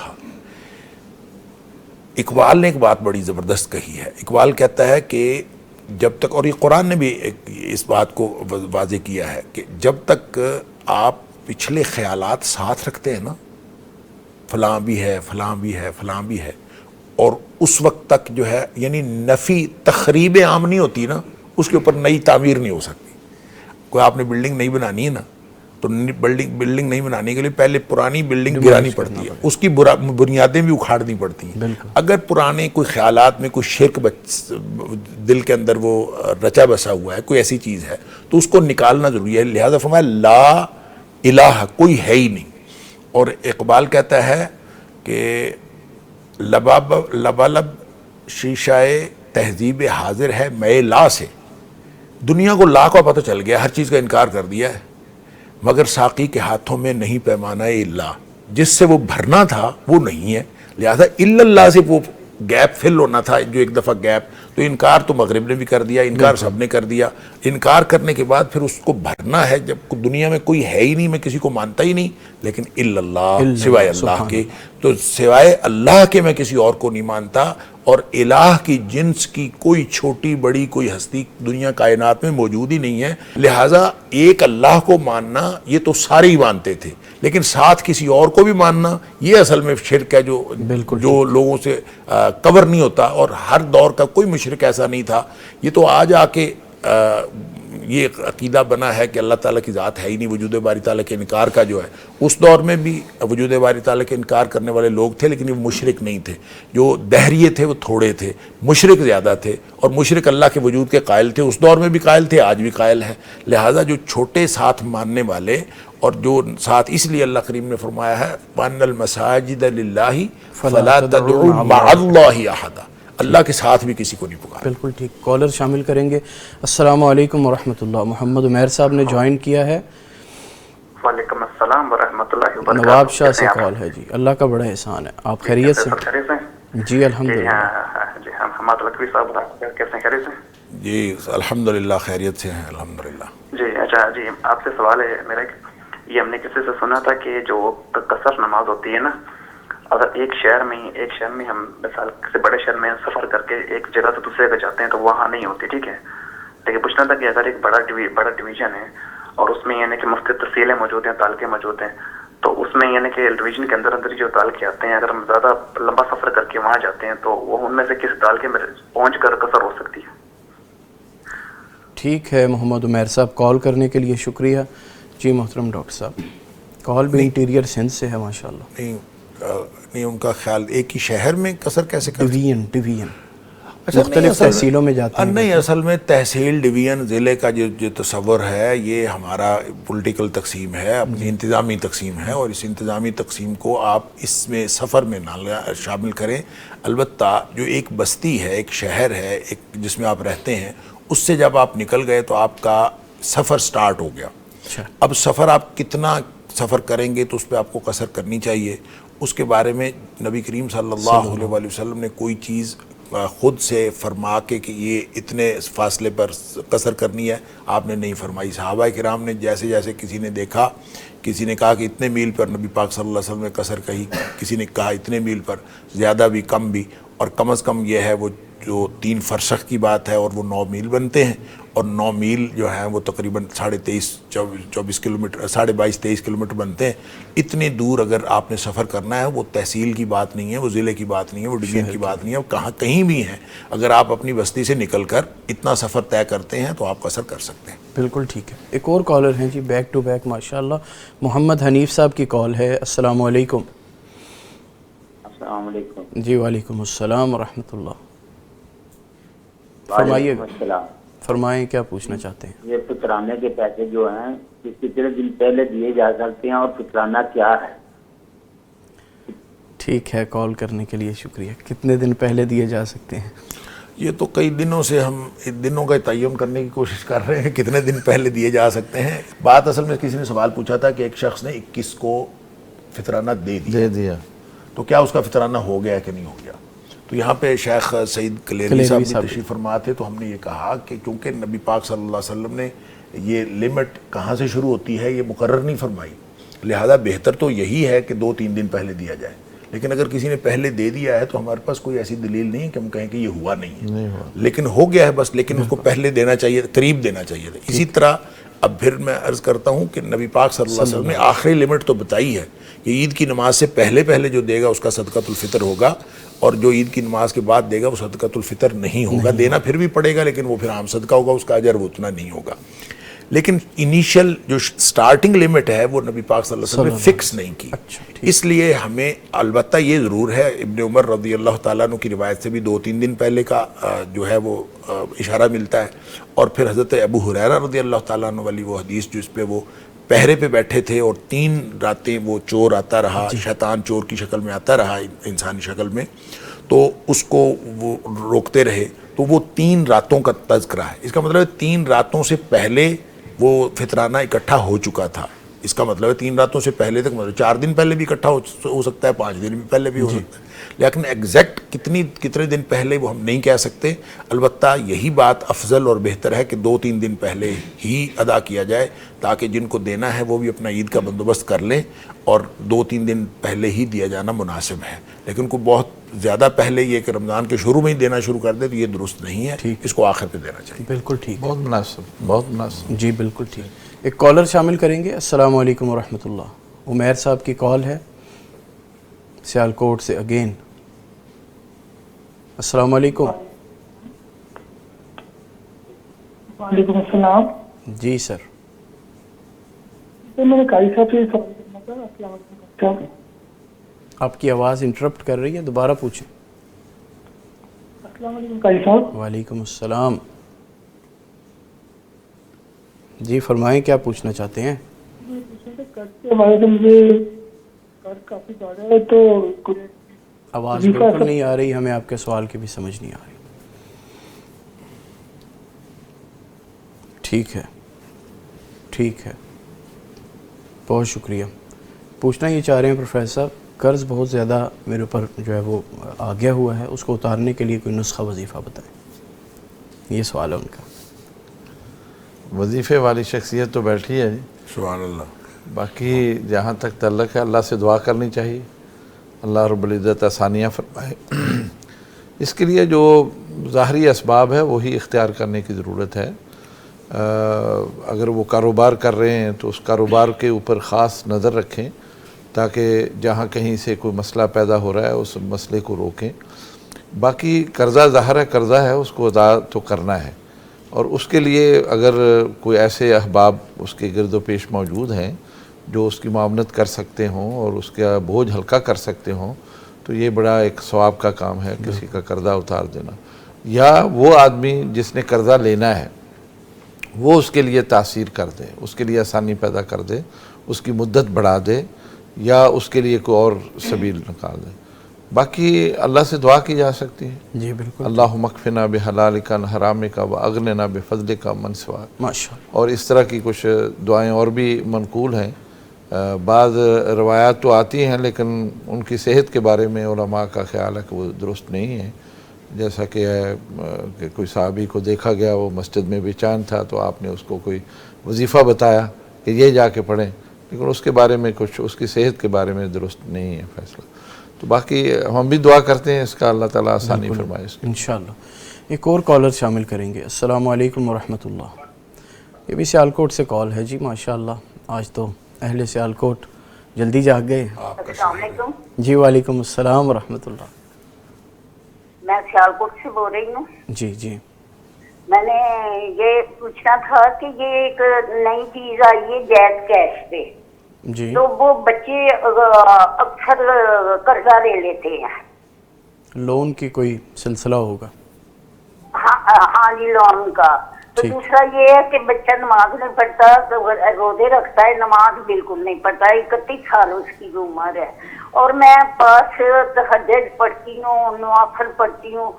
اقبال نے ایک بات بڑی زبردست کہی ہے، اقبال کہتا ہے کہ جب تک، اور یہ قرآن نے بھی اس بات کو واضح کیا ہے، کہ جب تک آپ پچھلے خیالات ساتھ رکھتے ہیں نا، فلاں بھی ہے فلاں بھی ہے فلاں بھی ہے، اور اس وقت تک جو ہے یعنی نفی تخریب عام نہیں ہوتی نا، اس کے اوپر نئی تعمیر نہیں ہو سکتی۔ کوئی آپ نے بلڈنگ نہیں بنانی ہے نا، تو بلڈنگ نہیں بنانے کے لیے پہلے پرانی بلڈنگ گرانی پڑتی ہے، اس کی بنیادیں بھی اکھاڑنی پڑتی ہیں۔ اگر پرانے کوئی خیالات میں کوئی شرک دل کے اندر وہ رچا بسا ہوا ہے، کوئی ایسی چیز ہے، تو اس کو نکالنا ضروری ہے۔ لہذا فرمایا لا الہ، کوئی ہے ہی نہیں۔ اور اقبال کہتا ہے کہ لبالب شیشہ تہذیب حاضر ہے میں لا سے، دنیا کو لا کا پتہ چل گیا، ہر چیز کا انکار کر دیا ہے، مگر ساقی کے ہاتھوں میں نہیں پیمانہ الا، جس سے وہ بھرنا تھا وہ نہیں ہے، لہذا الا اللہ سے وہ گیپ فل ہونا تھا، جو ایک دفعہ گیپ، تو انکار تو مغرب نے بھی کر دیا، انکار سب نے کر دیا۔ انکار کرنے کے بعد پھر اس کو بھرنا ہے، جب دنیا میں کوئی ہے ہی نہیں، میں کسی کو مانتا ہی نہیں، لیکن الا اللہ، سوائے اللہ کے، تو سوائے اللہ کے میں کسی اور کو نہیں مانتا۔ اور الہ کی جنس کی کوئی چھوٹی بڑی کوئی ہستی دنیا کائنات میں موجود ہی نہیں ہے، لہٰذا ایک اللہ کو ماننا یہ تو سارے ہی مانتے تھے، لیکن ساتھ کسی اور کو بھی ماننا یہ اصل میں شرک ہے، جو لوگوں سے کور نہیں ہوتا، اور ہر دور کا کوئی مشرک ایسا نہیں تھا۔ یہ تو آج آ کے یہ عقیدہ بنا ہے کہ اللہ تعالیٰ کی ذات ہے ہی نہیں، وجود باری تعالیٰ کے انکار کا جو ہے، اس دور میں بھی وجود باری تعالیٰ کے انکار کرنے والے لوگ تھے، لیکن وہ مشرک نہیں تھے. جو دہریے تھے وہ تھوڑے تھے، مشرک زیادہ تھے، اور مشرک اللہ کے وجود کے قائل تھے، اس دور میں بھی قائل تھے، آج بھی قائل ہیں. لہٰذا جو چھوٹے ساتھ ماننے والے اور جو ساتھ، اس لیے اللہ کریم نے فرمایا ہے وَأَنَّ الْمَسَاجِدَ لِلَّهِ فَلَا تَدْعُوا مَعَ اللَّهِ أَحَدًا، اللہ کے ساتھ بھی کسی کو نہیں پکارا. بالکل ٹھیک. کالر شامل کریں گے. السلام علیکم ورحمۃ اللہ. محمد عمیر صاحب نے جوائن کیا ہے. وعلیکم السلام ورحمۃ اللہ وبرکاتہ. نواب شاہ سے کال ہے جی. اللہ کا بڑا احسان ہے. آپ خیریت سے؟ جی الحمدللہ. جی حماد لکھوی صاحب کیسے ہیں؟ خیریت سے؟ جی الحمدللہ خیریت سے ہیں الحمدللہ. جی اچھا جی، آپ سے سوال ہے میرا. یہ ہم نے کسی سے سنا تھا کہ جو قصر نماز ہوتی ہے نا، اگر ایک شہر میں ہم مثال کسی بڑے شہر میں سفر کر کے ایک جگہ سے دوسرے جگہ جاتے ہیں تو وہاں نہیں ہوتی، ٹھیک ہے. لیکن پوچھنا تھا کہ اگر ایک بڑا ڈویژن ہے اور اس میں یعنی کہ مختلف تفصیلیں موجود ہیں، تعلقے موجود ہیں، تو اس میں یعنی کہ ڈویژن کے اندر جو تعلقے آتے ہیں، اگر ہم زیادہ لمبا سفر کر کے وہاں جاتے ہیں تو وہ ان میں سے کس تعلقے میں پہنچ کر قصر ہو سکتی ہے؟ ٹھیک ہے محمد عمیر صاحب، کال کرنے کے لیے شکریہ. جی محترم ڈاکٹر صاحب، کال بھی انٹیریئر سندھ سے ہے ماشاءاللہ. نہیں ان کا خیال ایک ہی شہر میں قصر کیسے کرتے ہیں؟ ڈویژن مختلف تحصیلوں میں جاتے ہیں. نہیں، اصل میں تحصیل، ڈویژن، ضلع کا جو تصور ہے یہ ہمارا پولیٹیکل تقسیم ہے، اپنی انتظامی تقسیم ہے، اور اس انتظامی تقسیم کو آپ اس میں سفر میں نہ شامل کریں. البتہ جو ایک بستی ہے، ایک شہر ہے، ایک جس میں آپ رہتے ہیں، اس سے جب آپ نکل گئے تو آپ کا سفر سٹارٹ ہو گیا. اب سفر آپ کتنا سفر کریں گے تو اس پہ آپ کو قصر کرنی چاہیے. اس کے بارے میں نبی کریم صلی اللہ علیہ وآلہ وسلم نے کوئی چیز خود سے فرما کے کہ یہ اتنے فاصلے پر قصر کرنی ہے آپ نے نہیں فرمائی. صحابہ کرام نے جیسے جیسے کسی نے دیکھا، کسی نے کہا کہ اتنے میل پر نبی پاک صلی اللہ علیہ وسلم نے قصر کہی، کسی نے کہا اتنے میل پر، زیادہ بھی کم بھی، اور کم از کم یہ ہے وہ جو 3 فرسخ کی بات ہے اور وہ 9 میل بنتے ہیں. اور 9 میل جو ہیں وہ تقریباً 23.5 کلومیٹر، 22-23 کلومیٹر بنتے ہیں. اتنی دور اگر آپ نے سفر کرنا ہے، وہ تحصیل کی بات نہیں ہے، وہ ضلع کی بات نہیں ہے، وہ ڈویژن کی بات نہیں ہے، وہ کہیں بھی ہیں. اگر آپ اپنی بستی سے نکل کر اتنا سفر طے کرتے ہیں تو آپ قصر کر سکتے ہیں. بالکل ٹھیک ہے. ایک اور کالر ہیں جی، بیک ٹو بیک ماشاءاللہ. محمد حنیف صاحب کی کال ہے. السلام علیکم. السلام علیکم. جی وعلیکم السلام ورحمۃ اللہ. فرمائیے، فرمائیں کیا پوچھنا چاہتے ہیں؟ یہ فطرانے کے پیسے جو ہیں یہ کتنے دن پہلے دیے جا سکتے ہیں اور فطرانہ کیا ہے؟ ٹھیک ہے، کال کرنے کے لیے شکریہ. کتنے دن پہلے دیے جا سکتے ہیں؟ یہ تو کئی دنوں سے ہم دنوں کا تعین کرنے کی کوشش کر رہے ہیں کتنے دن پہلے دیے جا سکتے ہیں. بات اصل میں کسی نے سوال پوچھا تھا کہ ایک شخص نے 21 کو فطرانہ دے دیا تو کیا اس کا فطرانہ ہو گیا کہ نہیں ہو گیا. تو یہاں پہ شیخ سعید کلیری صاحب بھی تشریف فرما تھے، تو ہم نے یہ کہا کہ کیونکہ نبی پاک صلی اللہ علیہ وسلم نے یہ لمٹ کہاں سے شروع ہوتی ہے یہ مقرر نہیں فرمائی، لہذا بہتر تو یہی ہے کہ 2-3 دن پہلے دیا جائے. لیکن اگر کسی نے پہلے دے دیا ہے تو ہمارے پاس کوئی ایسی دلیل نہیں ہے کہ ہم کہیں کہ یہ ہوا نہیں ہے، لیکن ہو گیا ہے بس. لیکن اس کو پہلے دینا چاہیے، قریب دینا چاہیے تھا. اسی طرح اب پھر میں عرض کرتا ہوں کہ نبی پاک صلی اللہ علیہ وسلم نے آخری لمٹ تو بتائی ہے کہ عید کی نماز سے پہلے جو دے گا اس کا صدقۃ الفطر ہوگا، اور جو عید کی نماز کے بعد دے گا وہ صدقۃ الفطر نہیں ہوگا. دینا پھر بھی پڑے گا لیکن وہ پھر عام صدقہ ہوگا، اس کا اجر وہ اتنا نہیں ہوگا. لیکن انیشل جو سٹارٹنگ لمٹ ہے وہ نبی پاک صلی اللہ علیہ وسلم نے فکس نہیں کی. اس لیے ہمیں البتہ یہ ضرور ہے، ابن عمر رضی اللہ تعالیٰ عنہ کی روایت سے بھی 2-3 دن پہلے کا جو ہے وہ اشارہ ملتا ہے. اور پھر حضرت ابو ہریرہ رضی اللہ تعالیٰ عنہ والی وہ حدیث جس پہ وہ پہرے پہ بیٹھے تھے اور 3 راتیں وہ چور آتا رہا، شیطان چور کی شکل میں آتا رہا انسانی شکل میں، تو اس کو وہ روکتے رہے. تو وہ 3 راتوں کا تذکرہ ہے. اس کا مطلب ہے 3 راتوں سے پہلے وہ فطرانہ اکٹھا ہو چکا تھا. اس کا مطلب ہے 3 راتوں سے پہلے تک، مطلب 4 دن پہلے بھی اکٹھا ہو سکتا ہے، 5 دن پہلے بھی ہو سکتا ہے. لیکن ایگزیکٹ کتنے دن پہلے وہ ہم نہیں کہہ سکتے. البتہ یہی بات افضل اور بہتر ہے کہ 2-3 دن پہلے ہی ادا کیا جائے تاکہ جن کو دینا ہے وہ بھی اپنا عید کا بندوبست کر لیں، اور 2-3 دن پہلے ہی دیا جانا مناسب ہے. لیکن کو بہت زیادہ پہلے یہ کہ رمضان کے شروع میں ہی دینا شروع کر دے تو یہ درست نہیں ہے. اس کو آخر پہ دینا چاہیے. بالکل ٹھیک، بہت مناسب، بہت مناسب. جی بالکل ٹھیک. ایک کالر شامل کریں گے. السلام علیکم ورحمۃ اللہ. عمیر صاحب کی کال ہے سیالکوٹ سے اگین. السلام علیکم. وعلیکم السلام. جی سر. تو میں نے قاری صاحب سے سوال کرنا تھا. السلام علیکم. آپ کی آواز انٹرپٹ کر رہی ہے, دوبارہ پوچھیں. السلام علیکم قاری صاحب. وعلیکم السلام. جی فرمائیں, کیا پوچھنا چاہتے ہیں؟ قرض کے حوالے سے مجھے قرض کافی زیادہ ہے, تو آواز بالکل نہیں آ رہی, ہمیں آپ کے سوال کی بھی سمجھ نہیں آ رہی. ٹھیک ہے, ٹھیک ہے, بہت شکریہ. پوچھنا یہ چاہ رہے ہیں پروفیسر صاحب, قرض بہت زیادہ میرے اوپر جو ہے وہ آ گیا ہوا ہے, اس کو اتارنے کے لیے کوئی نسخہ وظیفہ بتائیں. یہ سوال ہے ان کا. وظیفے والی شخصیت تو بیٹھی ہے جی, سبحان اللہ. باقی جہاں تک تعلق ہے اللہ سے دعا کرنی چاہیے, اللہ رب العزت آسانیاں فرمائے. اس کے لیے جو ظاہری اسباب ہے وہی اختیار کرنے کی ضرورت ہے. اگر وہ کاروبار کر رہے ہیں تو اس کاروبار کے اوپر خاص نظر رکھیں تاکہ جہاں کہیں سے کوئی مسئلہ پیدا ہو رہا ہے اس مسئلے کو روکیں. باقی قرضہ ظاہر ہے, قرضہ ہے, اس کو ادا تو کرنا ہے, اور اس کے لیے اگر کوئی ایسے احباب اس کے گرد و پیش موجود ہیں جو اس کی معاونت کر سکتے ہوں اور اس کا بوجھ ہلکا کر سکتے ہوں تو یہ بڑا ایک ثواب کا کام ہے کسی کا قرضہ اتار دینا. یا وہ آدمی جس نے قرضہ لینا ہے وہ اس کے لیے تاثیر کر دے, اس کے لیے آسانی پیدا کر دے, اس کی مدت بڑھا دے, یا اس کے لیے کوئی اور سبیل نکال دے. باقی اللہ سے دعا کی جا سکتی ہے. جی بالکل. اللہم اکفنا بحلالک عن حرامک واغننا بفضلک من سواک. ماشاء اللہ. اور اس طرح کی کچھ دعائیں اور بھی منقول ہیں. بعض روایات تو آتی ہیں لیکن ان کی صحت کے بارے میں علماء کا خیال ہے کہ وہ درست نہیں ہے. جیسا کہ کوئی صحابی کو دیکھا گیا وہ مسجد میں بے چین تھا تو آپ نے اس کو کوئی وظیفہ بتایا کہ یہ جا کے پڑھیں, لیکن اس کے بارے میں کچھ اس کی صحت کے بارے میں درست نہیں ہے فیصلہ. تو باقی ہم بھی دعا کرتے ہیں اس کا اللہ تعالیٰ آسانی فرمائے اس کی. انشاءاللہ. ایک اور کالر شامل کریں گے. السلام علیکم ورحمۃ اللہ. یہ بھی سیالکوٹ سے کال ہے جی. ماشاءاللہ آج تو اہل سیالکوٹ جلدی جاگ گئے. السلام علیکم. جی وعلیکم السلام ورحمۃ اللہ. میں سیالکوٹ سے بول رہی ہوں. جی جی. میں نے یہ پوچھنا تھا کہ یہ ایک نئی چیز آئی ہے جیز کیش پہ, جی تو وہ بچے اکثر قرضہ لے لیتے ہیں. لون کی کوئی سلسلہ ہوگا. ہاں جی لون کا. تو دوسرا یہ ہے کہ بچہ نماز نہیں پڑھتا, روزے رکھتا ہے, نماز بالکل نہیں پڑھتا. 31 سال اس کی جو عمر ہے, اور میں پاس تہجد پڑھتی ہوں, نوافل پڑھتی ہوں,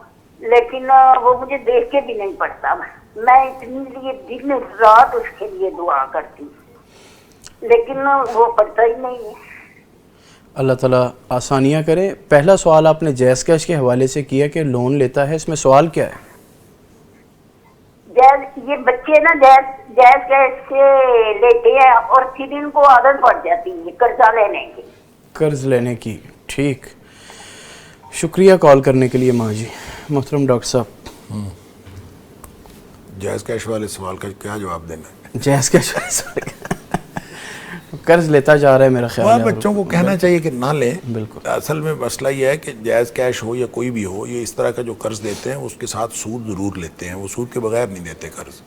لیکن وہ مجھے دیکھ کے بھی نہیں پڑھتا. میں اتنی لیے دن رات اس کے لیے دعا کرتی ہوں, لیکن وہ پڑھتا ہی نہیں ہے. اللہ تعالیٰ آسانیاں کرے. پہلا سوال آپ نے جیز کیش کے حوالے سے کیا کہ لون لیتا ہے, اس میں سوال کیا ہے؟ یہ بچے نا جیز کیش سے لیتے ہیں اور پھر ان کو عادت پڑ جاتی ہے قرضہ لینے کی. قرض لینے کی. ٹھیک, شکریہ کال کرنے کے لیے ماں جی. محترم ڈاکٹر صاحب, جائز کیش والے سوال کا کیا جواب دینا ہے؟ جائز کیش والے سوال قرض لیتا جا رہا ہے میرا خیال ہے. بچوں کو کہنا چاہیے کہ نہ لیں. بالکل. اصل میں مسئلہ یہ ہے کہ جائز کیش ہو یا کوئی بھی ہو, یہ اس طرح کا جو قرض دیتے ہیں اس کے ساتھ سود ضرور لیتے ہیں. وہ سود کے بغیر نہیں دیتے قرض,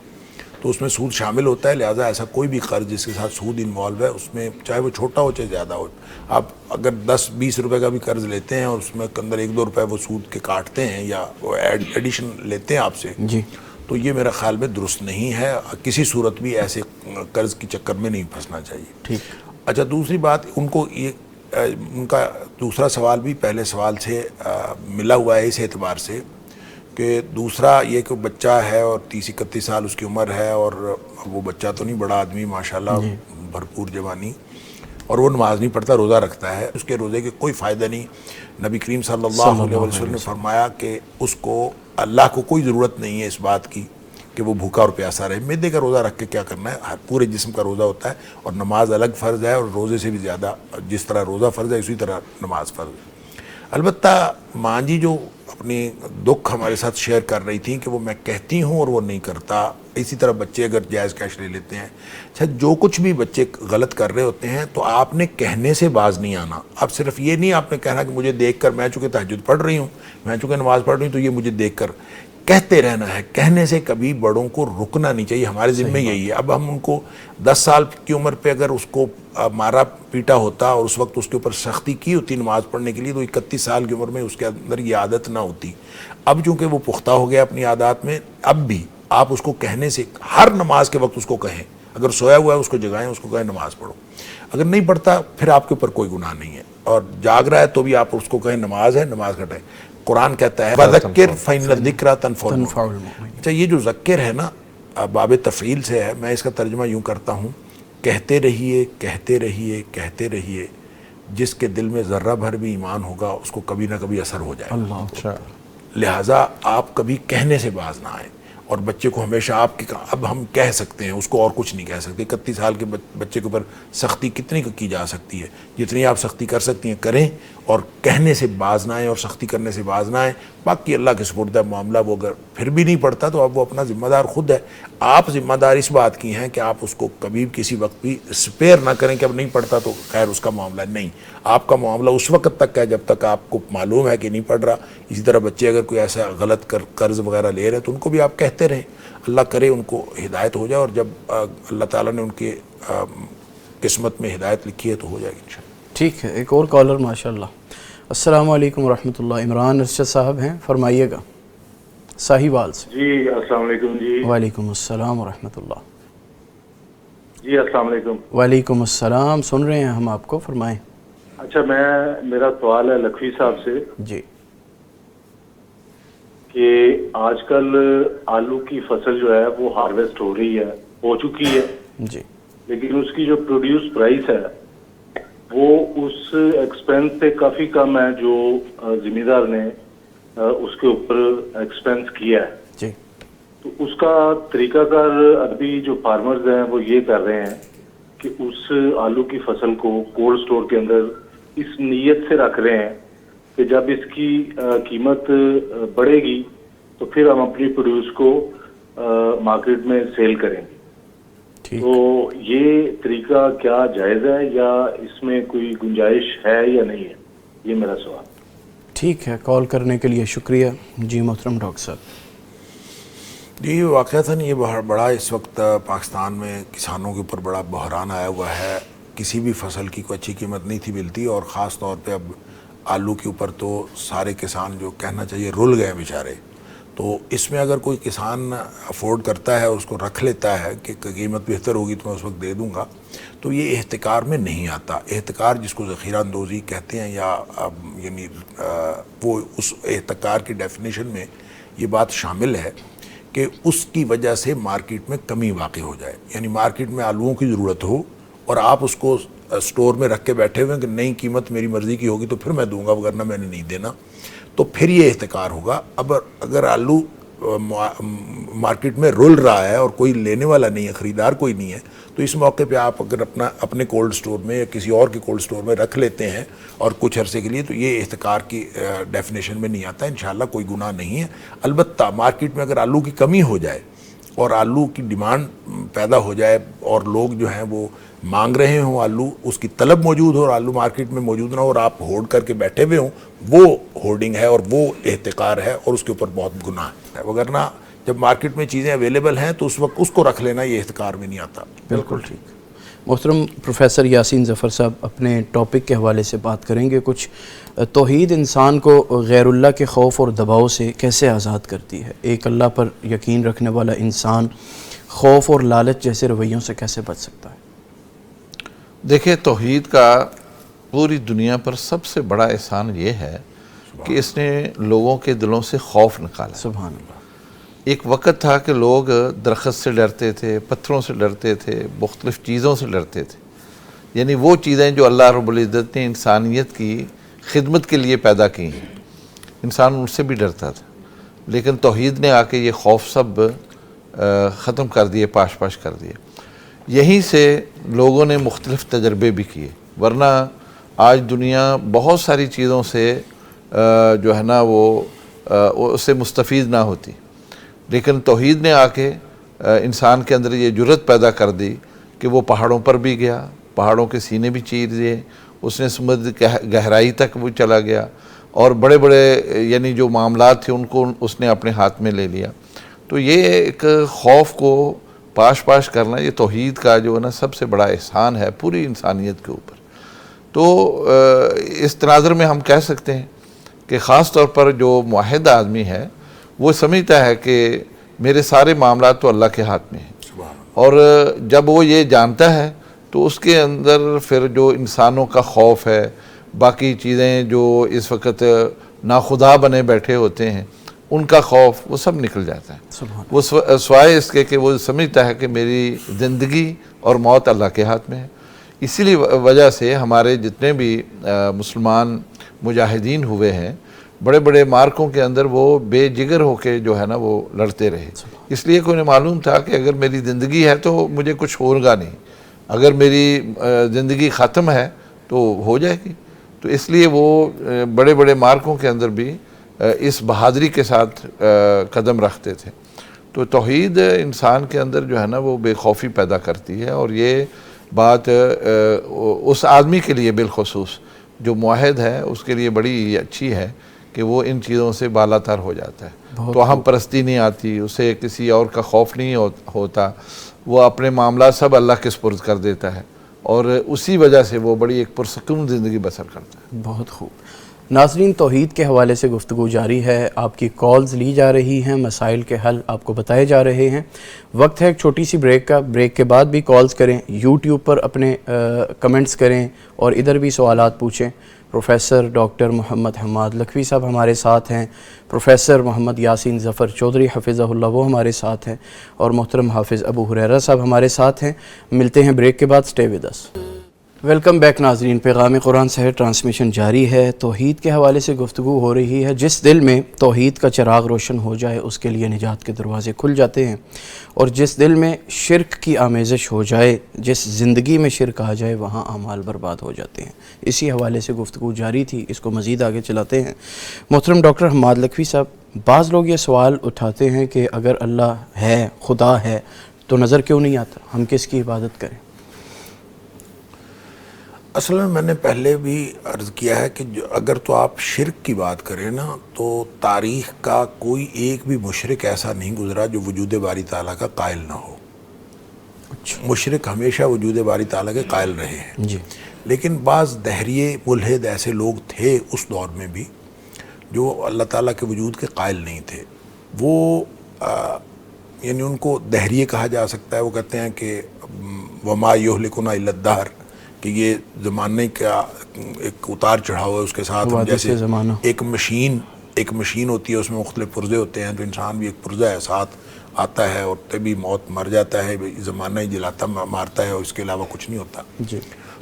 تو اس میں سود شامل ہوتا ہے. لہٰذا ایسا کوئی بھی قرض جس کے ساتھ سود انوالو ہے اس میں چاہے وہ چھوٹا ہو چاہے زیادہ ہو, آپ اگر 10-20 روپے کا بھی قرض لیتے ہیں اور اس میں اندر 1-2 روپے وہ سود کے کاٹتے ہیں یا وہ ایڈیشن لیتے ہیں آپ سے, جی, تو یہ میرا خیال میں درست نہیں ہے. کسی صورت بھی ایسے قرض کی چکر میں نہیں پھنسنا چاہیے. ٹھیک. اچھا, دوسری بات, ان کو یہ ان کا دوسرا سوال بھی پہلے سوال سے ملا ہوا ہے اس اعتبار سے کہ دوسرا یہ کہ بچہ ہے اور 30-31 سال اس کی عمر ہے, اور وہ بچہ تو نہیں, بڑا آدمی ماشاءاللہ, بھرپور جوانی, اور وہ نماز نہیں پڑھتا, روزہ رکھتا ہے. اس کے روزے کے کوئی فائدہ نہیں. نبی کریم صلی اللہ علیہ وسلم نے فرمایا کہ اس کو اللہ کو کوئی ضرورت نہیں ہے اس بات کی کہ وہ بھوکا اور پیاسا رہے. معدے کا روزہ رکھ کے کیا کرنا ہے؟ ہر پورے جسم کا روزہ ہوتا ہے, اور نماز الگ فرض ہے, اور روزے سے بھی زیادہ, جس طرح روزہ فرض ہے اسی طرح نماز فرض ہے. البتہ ماں جی جو اپنی دکھ ہمارے ساتھ شیئر کر رہی تھیں کہ وہ میں کہتی ہوں اور وہ نہیں کرتا, اسی طرح بچے اگر جائز کیش لے لیتے ہیں. اچھا جو کچھ بھی بچے غلط کر رہے ہوتے ہیں تو آپ نے کہنے سے باز نہیں آنا. اب صرف یہ نہیں آپ نے کہنا کہ مجھے دیکھ کر, میں چونکہ تہجد پڑھ رہی ہوں, میں چونکہ نماز پڑھ رہی ہوں تو یہ مجھے دیکھ کر, کہتے رہنا ہے. کہنے سے کبھی بڑوں کو رکنا نہیں چاہیے. ہمارے ذمہ یہی ہے. اب ہم ان کو 10 سال کی عمر پہ اگر اس کو مارا پیٹا ہوتا اور اس وقت اس کے اوپر سختی کی ہوتی نماز پڑھنے کے لیے تو 31 سال کی عمر میں اس کے اندر یہ عادت نہ ہوتی. اب چونکہ وہ پختہ ہو گیا اپنی عادات میں, اب بھی آپ اس کو کہنے سے, ہر نماز کے وقت اس کو کہیں, اگر سویا ہوا ہے اس کو جگائیں, اس کو کہیں نماز پڑھو. اگر نہیں پڑھتا پھر آپ کے اوپر کوئی گناہ نہیں ہے, اور جاگ رہا ہے تو بھی آپ اس کو کہیں نماز ہے, نماز کٹائیں. قرآن کہتا ہے وَذَكِّرْ فَإِنَّ الذِّكْرَ تَنفَعُ الْمُؤْمِنِينَ. اچھا یہ جو ذکر ہے نا, باب تفعیل سے ہے, میں اس کا ترجمہ یوں کرتا ہوں, کہتے رہیے کہتے رہیے کہتے رہیے, جس کے دل میں ذرہ بھر بھی ایمان ہوگا اس کو کبھی نہ کبھی اثر ہو جائے. اللہ. لہٰذا آپ کبھی کہنے سے باز نہ آئیں, اور بچے کو ہمیشہ آپ کی, اب ہم کہہ سکتے ہیں اس کو اور کچھ نہیں کہہ سکتے. 31 سال کے بچے کے اوپر سختی کتنی کی جا سکتی ہے, جتنی آپ سختی کر سکتی ہیں کریں, اور کہنے سے باز نہ آئیں اور سختی کرنے سے باز نہ آئیں. باقی اللہ کے سپرد ہے معاملہ. وہ اگر پھر بھی نہیں پڑتا تو اب وہ اپنا ذمہ دار خود ہے. آپ ذمہ دار اس بات کی ہیں کہ آپ اس کو کبھی کسی وقت بھی اسپیئر نہ کریں کہ اب نہیں پڑھتا تو خیر اس کا معاملہ نہیں. آپ کا معاملہ اس وقت تک ہے جب تک آپ کو معلوم ہے کہ نہیں پڑھ رہا. اسی طرح بچے اگر کوئی ایسا غلط قرض وغیرہ لے رہے ہیں تو ان کو بھی آپ کہتے رہیں, اللہ کرے ان کو ہدایت ہو جائے, اور جب اللہ تعالیٰ نے ان کے قسمت میں ہدایت لکھی ہے تو ہو جائے گی انشاءاللہ. ٹھیک ہے, ایک اور کالر ماشاءاللہ. السلام علیکم ورحمۃ اللہ. عمران ارشد صاحب ہیں, فرمائیے گا ساہیوال سے. جی السلام علیکم. جی وعلیکم السلام ورحمۃ اللہ. جی السلام علیکم. وعلیکم السلام, سن رہے ہیں ہم آپ کو, فرمائیں. اچھا میرا سوال ہے لکھوی صاحب سے. جی. کہ آج کل آلو کی فصل جو ہے وہ ہارویسٹ ہو رہی ہے, ہو چکی ہے جی, لیکن اس کی جو پروڈیوس پرائس ہے وہ اس ایکسپینس سے کافی کم ہے جو زمیندار نے اس کے اوپر ایکسپینس کیا ہے. جی. تو اس کا طریقہ کار ابھی جو فارمرز ہیں وہ یہ کر رہے ہیں کہ اس آلو کی فصل کو کولڈ سٹور کے اندر اس نیت سے رکھ رہے ہیں کہ جب اس کی قیمت بڑھے گی تو پھر ہم اپنی پروڈیوس کو مارکیٹ میں سیل کریں گے. تو یہ طریقہ کیا جائز ہے یا اس میں کوئی گنجائش ہے یا نہیں ہے, یہ میرا سوال. ٹھیک ہے, کال کرنے کے لیے شکریہ. جی محترم ڈاکٹر صاحب. جی واقعتاً یہ بڑا اس وقت پاکستان میں کسانوں کے اوپر بڑا بحران آیا ہوا ہے. کسی بھی فصل کی کوئی اچھی قیمت نہیں تھی ملتی, اور خاص طور پہ اب آلو کے اوپر تو سارے کسان جو کہنا چاہیے رل گئے بیچارے. تو اس میں اگر کوئی کسان افورڈ کرتا ہے, اس کو رکھ لیتا ہے کہ قیمت بہتر ہوگی تو میں اس وقت دے دوں گا, تو یہ احتکار میں نہیں آتا. احتکار جس کو ذخیرہ اندوزی کہتے ہیں, یا یعنی وہ اس احتکار کی ڈیفینیشن میں یہ بات شامل ہے کہ اس کی وجہ سے مارکیٹ میں کمی واقع ہو جائے. یعنی مارکیٹ میں آلوؤں کی ضرورت ہو اور آپ اس کو سٹور میں رکھ کے بیٹھے ہوئے ہیں کہ نئی قیمت میری مرضی کی ہوگی تو پھر میں دوں گا, ورنہ میں نے نہیں دینا, تو پھر یہ احتکار ہوگا. اب اگر آلو مارکیٹ میں رول رہا ہے اور کوئی لینے والا نہیں ہے, خریدار کوئی نہیں ہے, تو اس موقع پہ آپ اگر اپنے کولڈ سٹور میں یا کسی اور کے کولڈ سٹور میں رکھ لیتے ہیں اور کچھ عرصے کے لیے, تو یہ احتکار کی ڈیفینیشن میں نہیں آتا. انشاءاللہ کوئی گناہ نہیں ہے. البتہ مارکیٹ میں اگر آلو کی کمی ہو جائے اور آلو کی ڈیمانڈ پیدا ہو جائے اور لوگ جو ہیں وہ مانگ رہے ہوں آلو, اس کی طلب موجود ہو اور آلو مارکیٹ میں موجود نہ ہو اور آپ ہولڈ کر کے بیٹھے ہوئے ہوں, وہ ہولڈنگ ہے اور وہ احتکار ہے اور اس کے اوپر بہت گناہ ہے. وگرنہ جب مارکیٹ میں چیزیں اویلیبل ہیں تو اس وقت اس کو رکھ لینا یہ احتکار میں نہیں آتا. بالکل ٹھیک. محترم پروفیسر یاسین ظفر صاحب اپنے ٹاپک کے حوالے سے بات کریں گے. کچھ توحید انسان کو غیر اللہ کے خوف اور دباؤ سے کیسے آزاد کرتی ہے؟ ایک اللہ پر یقین رکھنے والا انسان خوف اور لالچ جیسے رویوں سے کیسے بچ سکتا ہے؟ دیکھیں, توحید کا پوری دنیا پر سب سے بڑا احسان یہ ہے کہ اس نے لوگوں کے دلوں سے خوف نکالا. سبحان اللہ. ایک وقت تھا کہ لوگ درخت سے ڈرتے تھے, پتھروں سے ڈرتے تھے, مختلف چیزوں سے ڈرتے تھے, یعنی وہ چیزیں جو اللہ رب العزت نے انسانیت کی خدمت کے لیے پیدا کی ہیں, انسان ان سے بھی ڈرتا تھا. لیکن توحید نے آ کے یہ خوف سب ختم کر دیے, پاش پاش کر دیے. یہیں سے لوگوں نے مختلف تجربے بھی کیے, ورنہ آج دنیا بہت ساری چیزوں سے جو ہے نا وہ اس سے مستفید نہ ہوتی. لیکن توحید نے آ کے انسان کے اندر یہ جرت پیدا کر دی کہ وہ پہاڑوں پر بھی گیا، پہاڑوں کے سینے بھی چیر دیے، اس نے سمندر گہرائی تک وہ چلا گیا، اور بڑے بڑے یعنی جو معاملات تھے ان کو اس نے اپنے ہاتھ میں لے لیا۔ تو یہ ایک خوف کو پاش کرنا، یہ توحید کا جو ہے نا سب سے بڑا احسان ہے پوری انسانیت کے اوپر۔ تو اس تناظر میں ہم کہہ سکتے ہیں کہ خاص طور پر جو موحد آدمی ہے وہ سمجھتا ہے کہ میرے سارے معاملات تو اللہ کے ہاتھ میں ہیں، اور جب وہ یہ جانتا ہے تو اس کے اندر پھر جو انسانوں کا خوف ہے، باقی چیزیں جو اس وقت ناخدا بنے بیٹھے ہوتے ہیں ان کا خوف، وہ سب نکل جاتا ہے۔ وہ سوائے اس کے کہ وہ سمجھتا ہے کہ میری زندگی اور موت اللہ کے ہاتھ میں ہے۔ اسی لیے وجہ سے ہمارے جتنے بھی مسلمان مجاہدین ہوئے ہیں، بڑے بڑے مارکوں کے اندر وہ بے جگر ہو کے جو ہے نا وہ لڑتے رہے، اس لیے کہ انہیں معلوم تھا کہ اگر میری زندگی ہے تو مجھے کچھ ہوگا نہیں، اگر میری زندگی ختم ہے تو ہو جائے گی۔ تو اس لیے وہ بڑے بڑے مارکوں کے اندر بھی اس بہادری کے ساتھ قدم رکھتے تھے۔ تو توحید انسان کے اندر جو ہے نا وہ بے خوفی پیدا کرتی ہے، اور یہ بات اس آدمی کے لیے بالخصوص جو موحد ہے اس کے لیے بڑی اچھی ہے کہ وہ ان چیزوں سے بالا تر ہو جاتا ہے، تو ہم پرستی نہیں آتی، اسے کسی اور کا خوف نہیں ہوتا، وہ اپنے معاملات سب اللہ کے سپرد کر دیتا ہے، اور اسی وجہ سے وہ بڑی ایک پرسکون زندگی بسر کرتا ہے۔ بہت خوب۔ ناظرین، توحید کے حوالے سے گفتگو جاری ہے، آپ کی کالز لی جا رہی ہیں، مسائل کے حل آپ کو بتائے جا رہے ہیں۔ وقت ہے ایک چھوٹی سی بریک کا، بریک کے بعد بھی کالز کریں، یوٹیوب پر اپنے کمنٹس کریں اور ادھر بھی سوالات پوچھیں۔ پروفیسر ڈاکٹر محمد حماد لکھوی صاحب ہمارے ساتھ ہیں، پروفیسر محمد یاسین ظفر چودھری حفظہ اللہ وہ ہمارے ساتھ ہیں، اور محترم حافظ ابو ہریرہ صاحب ہمارے ساتھ ہیں۔ ملتے ہیں بریک کے بعد، stay with us. Welcome back ناظرین، پیغام قرآن سحر ٹرانسمیشن جاری ہے۔ توحید کے حوالے سے گفتگو ہو رہی ہے۔ جس دل میں توحید کا چراغ روشن ہو جائے اس کے لیے نجات کے دروازے کھل جاتے ہیں، اور جس دل میں شرک کی آمیزش ہو جائے، جس زندگی میں شرک آ جائے، وہاں اعمال برباد ہو جاتے ہیں۔ اسی حوالے سے گفتگو جاری تھی، اس کو مزید آگے چلاتے ہیں۔ محترم ڈاکٹر حماد لکھوی صاحب، بعض لوگ یہ سوال اٹھاتے ہیں کہ اگر اللہ ہے، خدا ہے، تو نظر کیوں نہیں آتا؟ ہم کس کی عبادت کریں؟ اصل میں نے پہلے بھی عرض کیا ہے کہ اگر تو آپ شرک کی بات کریں نا، تو تاریخ کا کوئی ایک بھی مشرک ایسا نہیں گزرا جو وجود باری تعالیٰ کا قائل نہ ہو۔ مشرک ہمیشہ وجود باری تعالیٰ کے قائل رہے ہیں، لیکن بعض دہریے ملحد ایسے لوگ تھے اس دور میں بھی جو اللہ تعالیٰ کے وجود کے قائل نہیں تھے۔ وہ یعنی ان کو دہریے کہا جا سکتا ہے۔ وہ کہتے ہیں کہ وما یہلکنا الا الدہر، کہ یہ زمانے کا ایک اتار چڑھاؤ ہے، اس کے ساتھ ہم جیسے ایک مشین ہوتی ہے، اس میں مختلف پرزے ہوتے ہیں، تو انسان بھی ایک پرزہ ہے، ساتھ آتا ہے اور تبھی موت مر جاتا ہے، زمانہ ہی جلاتا مارتا ہے، اور اس کے علاوہ کچھ نہیں ہوتا۔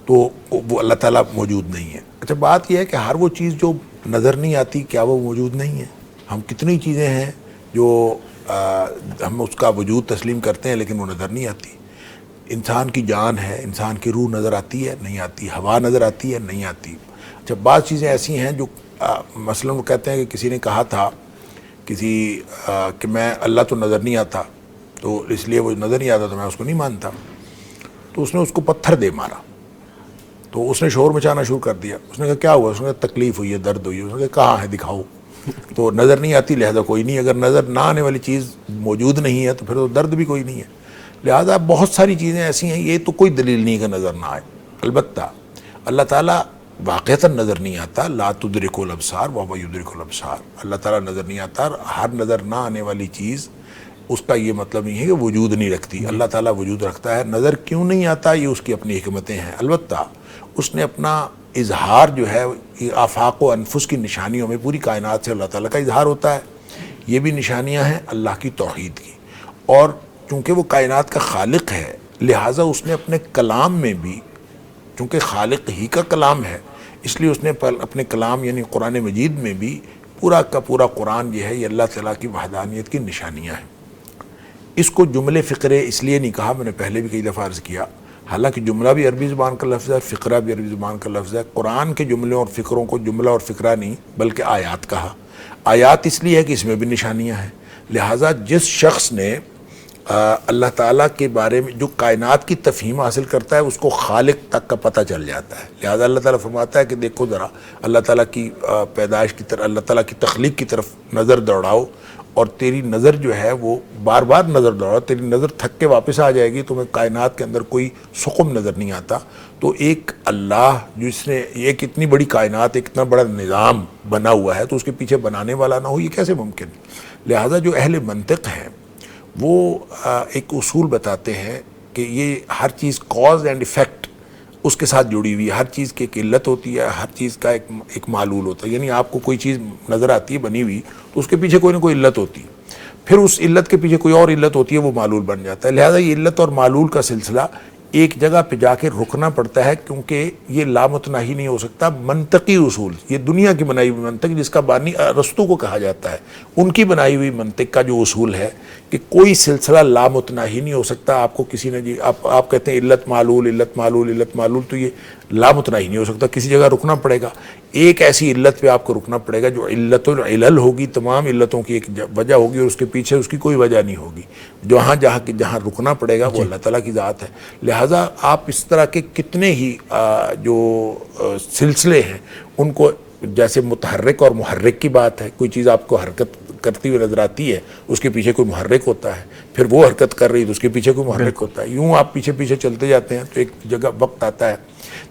تو وہ اللہ تعالیٰ موجود نہیں ہے۔ اچھا، بات یہ ہے کہ ہر وہ چیز جو نظر نہیں آتی، کیا وہ موجود نہیں ہے؟ ہم کتنی چیزیں ہیں جو ہم اس کا وجود تسلیم کرتے ہیں لیکن وہ نظر نہیں آتی۔ انسان کی جان ہے، انسان کی روح نظر آتی ہے، نہیں آتی، ہوا نظر آتی ہے، نہیں آتی۔ اچھا، بعض چیزیں ایسی ہیں جو مثلا وہ کہتے ہیں کہ کسی نے کہا تھا کہ میں اللہ تو نظر نہیں آتا، تو اس لیے وہ نظر نہیں آتا تو میں اس کو نہیں مانتا، تو اس نے اس کو پتھر دے مارا، تو اس نے شور مچانا شروع کر دیا۔ اس نے کہا کیا ہوا؟ اس نے کہا تکلیف ہوئی ہے، درد ہوئی ہے۔ اس نے کہا کہاں ہے، دکھاؤ۔ تو نظر نہیں آتی لہذا کوئی نہیں، اگر نظر نہ آنے والی چیز موجود نہیں ہے تو پھر تو درد بھی کوئی نہیں ہے۔ لہذا بہت ساری چیزیں ایسی ہیں، یہ تو کوئی دلیل نہیں کہ نظر نہ آئے۔ البتہ اللہ تعالیٰ واقعتاً نظر نہیں آتا، لا تدرک الابصار وہو یدرک الابصار، اللہ تعالیٰ نظر نہیں آتا۔ ہر نظر نہ آنے والی چیز اس کا یہ مطلب نہیں ہے کہ وجود نہیں رکھتی، اللہ تعالیٰ وجود رکھتا ہے۔ نظر کیوں نہیں آتا، یہ اس کی اپنی حکمتیں ہیں۔ البتہ اس نے اپنا اظہار جو ہے آفاق و انفس کی نشانیوں میں پوری کائنات سے اللہ تعالیٰ کا اظہار ہوتا ہے، یہ بھی نشانیاں ہیں اللہ کی توحید کی۔ اور چونکہ وہ کائنات کا خالق ہے، لہٰذا اس نے اپنے کلام میں بھی، چونکہ خالق ہی کا کلام ہے، اس لیے اس نے اپنے کلام یعنی قرآن مجید میں بھی پورا کا پورا قرآن یہ ہے، یہ اللہ تعالیٰ کی وحدانیت کی نشانیاں ہیں۔ اس کو جملے فقرے اس لیے نہیں کہا، میں نے پہلے بھی کئی دفعہ عرض کیا، حالانکہ جملہ بھی عربی زبان کا لفظ ہے، فقرہ بھی عربی زبان کا لفظ ہے۔ قرآن کے جملوں اور فقروں کو جملہ اور فقرہ نہیں بلکہ آیات کہا۔ آیات اس لیے ہے کہ اس میں بھی نشانیاں ہیں، لہٰذا جس شخص نے اللہ تعالیٰ کے بارے میں جو کائنات کی تفہیم حاصل کرتا ہے اس کو خالق تک کا پتہ چل جاتا ہے. لہذا اللہ تعالیٰ فرماتا ہے کہ دیکھو ذرا اللہ تعالیٰ کی پیدائش کی طرف، اللہ تعالیٰ کی تخلیق کی طرف نظر دوڑاؤ، اور تیری نظر جو ہے وہ بار بار نظر دوڑاؤ، تیری نظر تھک کے واپس آ جائے گی، تمہیں کائنات کے اندر کوئی سقم نظر نہیں آتا. تو ایک اللہ جس نے ایک اتنی بڑی کائنات، ایک اتنا بڑا نظام بنا ہوا ہے، تو اس کے پیچھے بنانے والا نہ ہو، یہ کیسے ممکن؟ لہذا جو اہل منطق ہیں وہ ایک اصول بتاتے ہیں کہ یہ ہر چیز کاز اینڈ ایفیکٹ اس کے ساتھ جڑی ہوئی ہے. ہر چیز کی ایک علت ہوتی ہے، ہر چیز کا ایک معلول ہوتا ہے. یعنی آپ کو کوئی چیز نظر آتی ہے بنی ہوئی، تو اس کے پیچھے کوئی نہ کوئی علت ہوتی ہے، پھر اس علت کے پیچھے کوئی اور علت ہوتی ہے، وہ معلول بن جاتا ہے. لہذا یہ علت اور معلول کا سلسلہ ایک جگہ پہ جا کے رکنا پڑتا ہے، کیونکہ یہ لامتناہی نہیں ہو سکتا. منطقی اصول، یہ دنیا کی بنائی ہوئی منطق جس کا بانی ارسطو کو کہا جاتا ہے، ان کی بنائی ہوئی منطق کا جو اصول ہے کہ کوئی سلسلہ لامتناہی نہیں ہو سکتا. آپ کو کسی نے آپ کہتے ہیں علت معلول، علت معلول، علت معلول، تو یہ لامتناہی نہیں ہو سکتا، کسی جگہ رکنا پڑے گا. ایک ایسی علت پہ آپ کو رکنا پڑے گا جو علت العلل ہوگی، تمام علتوں کی ایک وجہ ہوگی، اور اس کے پیچھے اس کی کوئی وجہ نہیں ہوگی. جہاں رکنا پڑے گا وہ اللہ تعالیٰ کی ذات ہے. لہٰذا آپ اس طرح کے کتنے ہی جو سلسلے ہیں ان کو، جیسے متحرک اور محرک کی بات ہے، کوئی چیز آپ کو حرکت کرتی ہوئی نظر آتی ہے، اس کے پیچھے کوئی محرک ہوتا ہے، پھر وہ حرکت کر رہی ہے تو اس کے پیچھے کوئی محرک ہوتا ہے. یوں آپ پیچھے پیچھے چلتے جاتے ہیں تو ایک جگہ وقت آتا ہے.